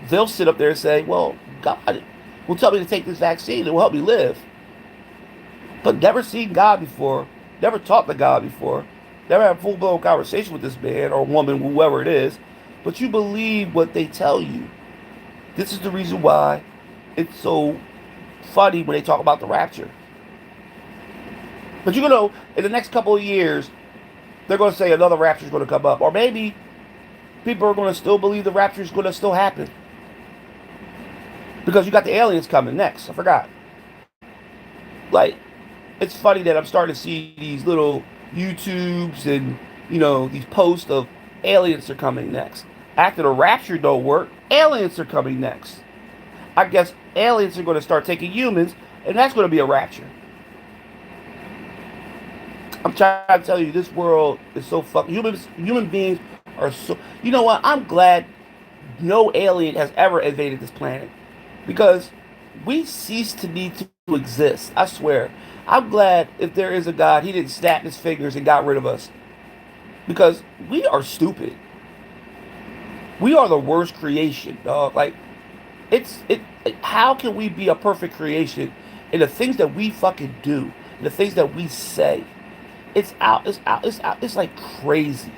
Speaker 1: they'll sit up there and say, well, God will tell me to take this vaccine. It will help me live. But never seen God before, never talked to God before, never had a full-blown conversation with this man or woman, whoever it is, but you believe what they tell you. This is the reason why it's so funny when they talk about the rapture. But in the next couple of years, they're going to say another rapture is going to come up. Or maybe people are going to still believe the rapture is going to still happen. Because you got the aliens coming next. I forgot. Like, it's funny that I'm starting to see these little YouTubes and, these posts of aliens are coming next. After the rapture don't work, aliens are coming next. I guess aliens are going to start taking humans, and that's going to be a rapture. I'm trying to tell you, this world is so fucking. Human beings are so. You know what? I'm glad no alien has ever invaded this planet, because we cease to need to exist. I swear. I'm glad if there is a God, he didn't snap his fingers and got rid of us, because we are stupid. We are the worst creation, dog. Like, how can we be a perfect creation in the things that we fucking do, in the things that we say? It's like crazy.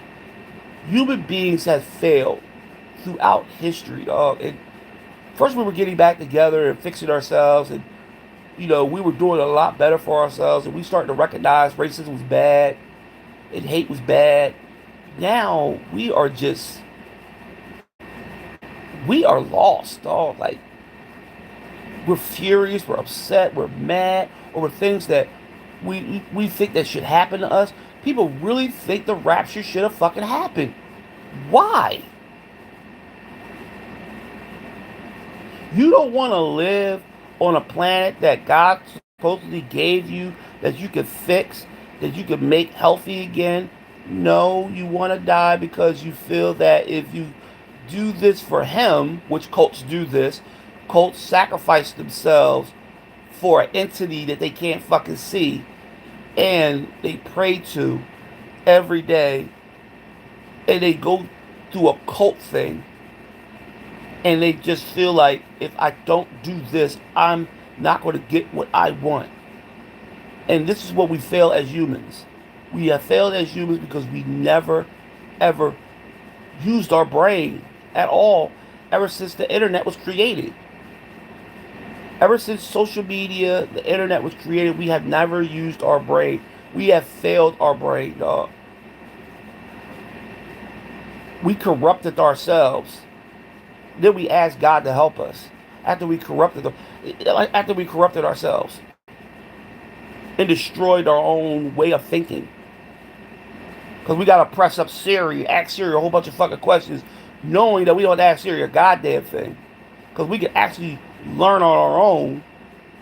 Speaker 1: Human beings have failed throughout history, dog. And first we were getting back together and fixing ourselves, and we were doing a lot better for ourselves, and we started to recognize racism was bad and hate was bad. Now we are lost, dog. Like, we're furious, we're upset, we're mad over things that we think that should happen to us. People really think the rapture should have fucking happened. Why? You don't want to live on a planet that God supposedly gave you, that you could fix, that you could make healthy again. No, you want to die because you feel that if you do this for him, which cults do this, cults sacrifice themselves for an entity that they can't fucking see, and they pray to every day, and they go through a cult thing, and they just feel like, if I don't do this, I'm not going to get what I want. And this is what we fail as humans. We have failed as humans because we never, ever used our brain at all ever since the internet was created. Ever since social media, the internet was created, we have never used our brain. We have failed our brain, dog. We corrupted ourselves. Then we asked God to help us after we corrupted ourselves and destroyed our own way of thinking. Because we gotta press up Siri, ask Siri a whole bunch of fucking questions, knowing that we don't ask Siri a goddamn thing. Because we can actually learn on our own.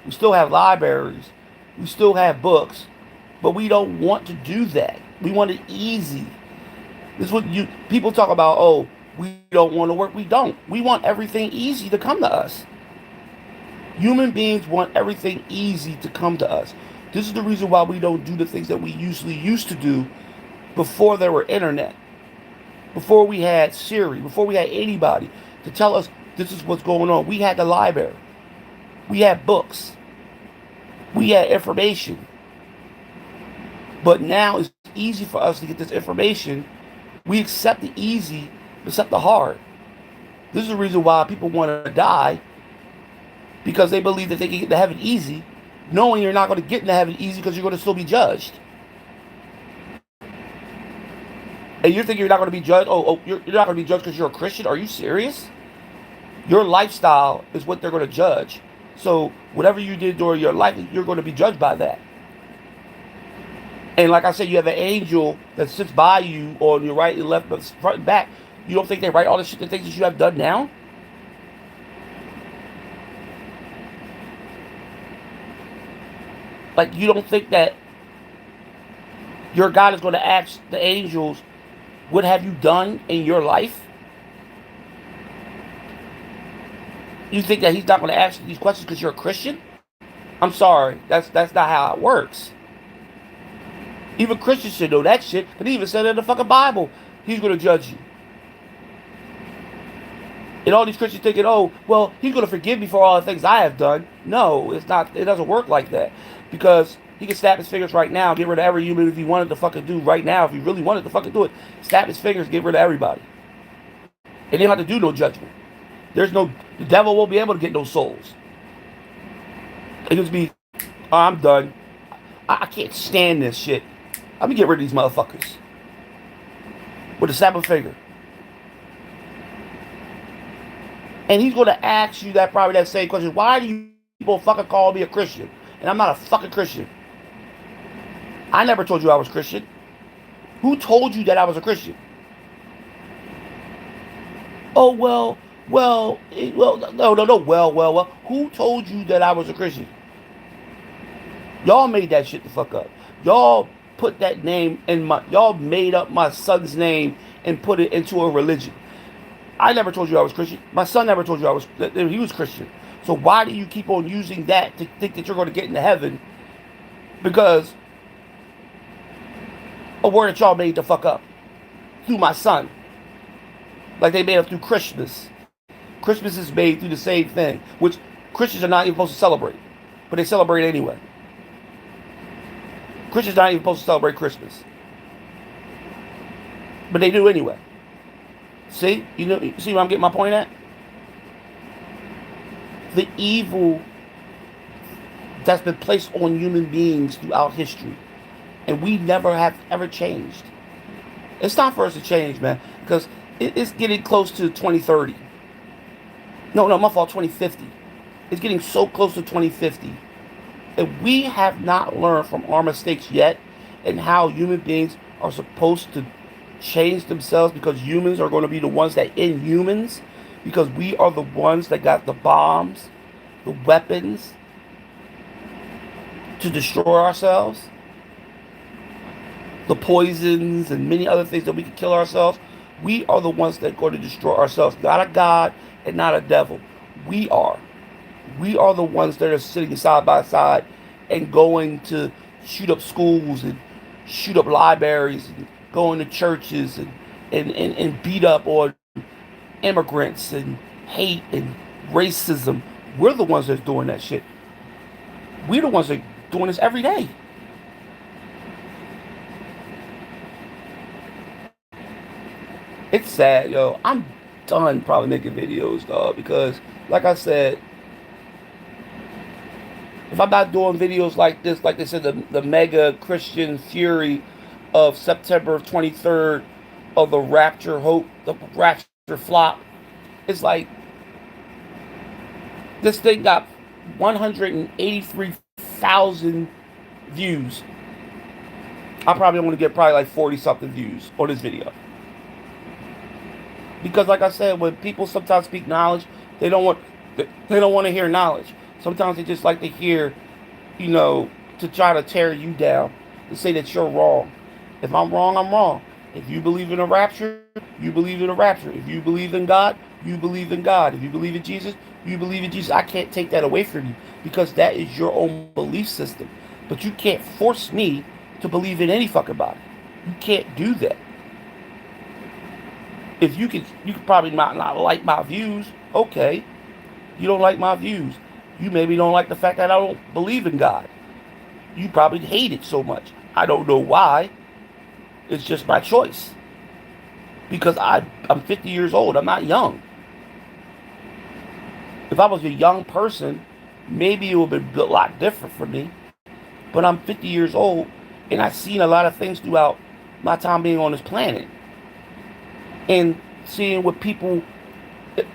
Speaker 1: We still have libraries, we still have books, but we don't want to do that. We want it easy. This is what you people talk about. Oh, we don't want to work. We don't. We want everything easy to come to us. Human beings want everything easy to come to us. This is the reason why we don't do the things that we usually used to do before there were internet, before we had Siri, before we had anybody to tell us this is what's going on. We had the library. We had books. We had information. But now it's easy for us to get this information. We accept the easy, accept the hard. This is the reason why people want to die, because they believe that they can get to heaven easy, knowing you're not going to get into heaven easy because you're going to still be judged. And you're thinking you're not going to be judged? You're not going to be judged because you're a Christian? Are you serious? Your lifestyle is what they're going to judge. So whatever you did during your life, you're going to be judged by that. And like I said, you have an angel that sits by you on your right and left, front and back. You don't think they write all the shit, the things that you have done now? Like, you don't think that your God is going to ask the angels, what have you done in your life? You think that he's not going to ask these questions because you're a Christian? I'm sorry, that's not how it works. Even Christians should know that shit, but he even said it in the fucking Bible. He's going to judge you. And all these Christians thinking, oh, well, he's going to forgive me for all the things I have done. No, it's not. It doesn't work like that. Because he can snap his fingers right now, get rid of every human if he wanted to fucking do right now. If he really wanted to fucking do it, snap his fingers, get rid of everybody. And they don't have to do no judgment. The devil won't be able to get no souls. It'll just be, oh, I'm done. I can't stand this shit. Let me get rid of these motherfuckers. With a snap of a finger. And he's going to ask you probably that same question. Why do you people fucking call me a Christian? And I'm not a fucking Christian. I never told you I was Christian. Who told you that I was a Christian? Oh, well, no. Who told you that I was a Christian? Y'all made that shit the fuck up. Y'all put that name y'all made up my son's name and put it into a religion. I never told you I was Christian. My son never told you that he was Christian. So why do you keep on using that to think that you're going to get into heaven? Because a word that y'all made the fuck up through my son. Like they made up through Christmas. Christmas is made through the same thing, which Christians are not even supposed to celebrate. But they celebrate anyway. Christians are not even supposed to celebrate Christmas. But they do anyway. See? See where I'm getting my point at? The evil that's been placed on human beings throughout history. And we never have ever changed. It's time for us to change, man. Because it's getting close to 2030. No, my fault, 2050. It's getting so close to 2050. And we have not learned from our mistakes yet and how human beings are supposed to change themselves, because humans are going to be the ones that end humans, because we are the ones that got the bombs, the weapons to destroy ourselves, the poisons and many other things that we can kill ourselves. We are the ones that are going to destroy ourselves, not a God and not a devil. We are the ones that are sitting side by side and going to shoot up schools and shoot up libraries and going to churches and beat up on immigrants and hate and racism. We're the ones that's doing that shit. We're the ones that are doing this every day. It's sad, yo. I'm done probably making videos, dog, because like I said, if I'm not doing videos like this, like they said, the mega Christian fury of September 23rd of the rapture hope, the rapture flop, it's like this thing got 183,000 views. I probably only get probably like 40 something views on this video. Because like I said, when people sometimes speak knowledge, they don't want they don't want to hear knowledge. Sometimes they just like to hear, you know, to try to tear you down, to say that you're wrong. If I'm wrong, I'm wrong. If you believe in a rapture, you believe in a rapture. If you believe in God, you believe in God. If you believe in Jesus, you believe in Jesus. I can't take that away from you because that is your own belief system. But you can't force me to believe in any fucking body. You can't do that. If you could probably not like my views. Okay, you don't like my views. You maybe don't like the fact that I don't believe in God. You probably hate it so much. I don't know why. It's just my choice. Because I'm 50 years old. I'm not young. If I was a young person, maybe it would have been a lot different for me. But I'm 50 years old, and I've seen a lot of things throughout my time being on this planet. And seeing what people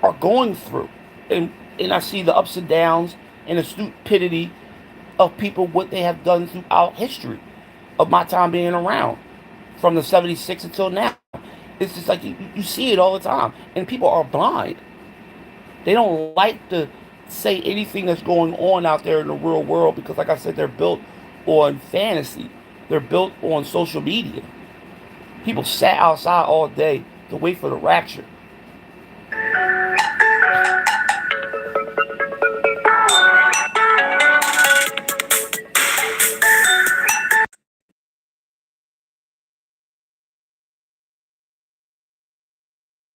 Speaker 1: are going through. And I see the ups and downs and the stupidity of people, what they have done throughout history of my time being around from the 76 until now. It's just like you see it all the time. And people are blind. They don't like to say anything that's going on out there in the real world because, like I said, they're built on fantasy. They're built on social media. People sat outside all day to wait for the rapture.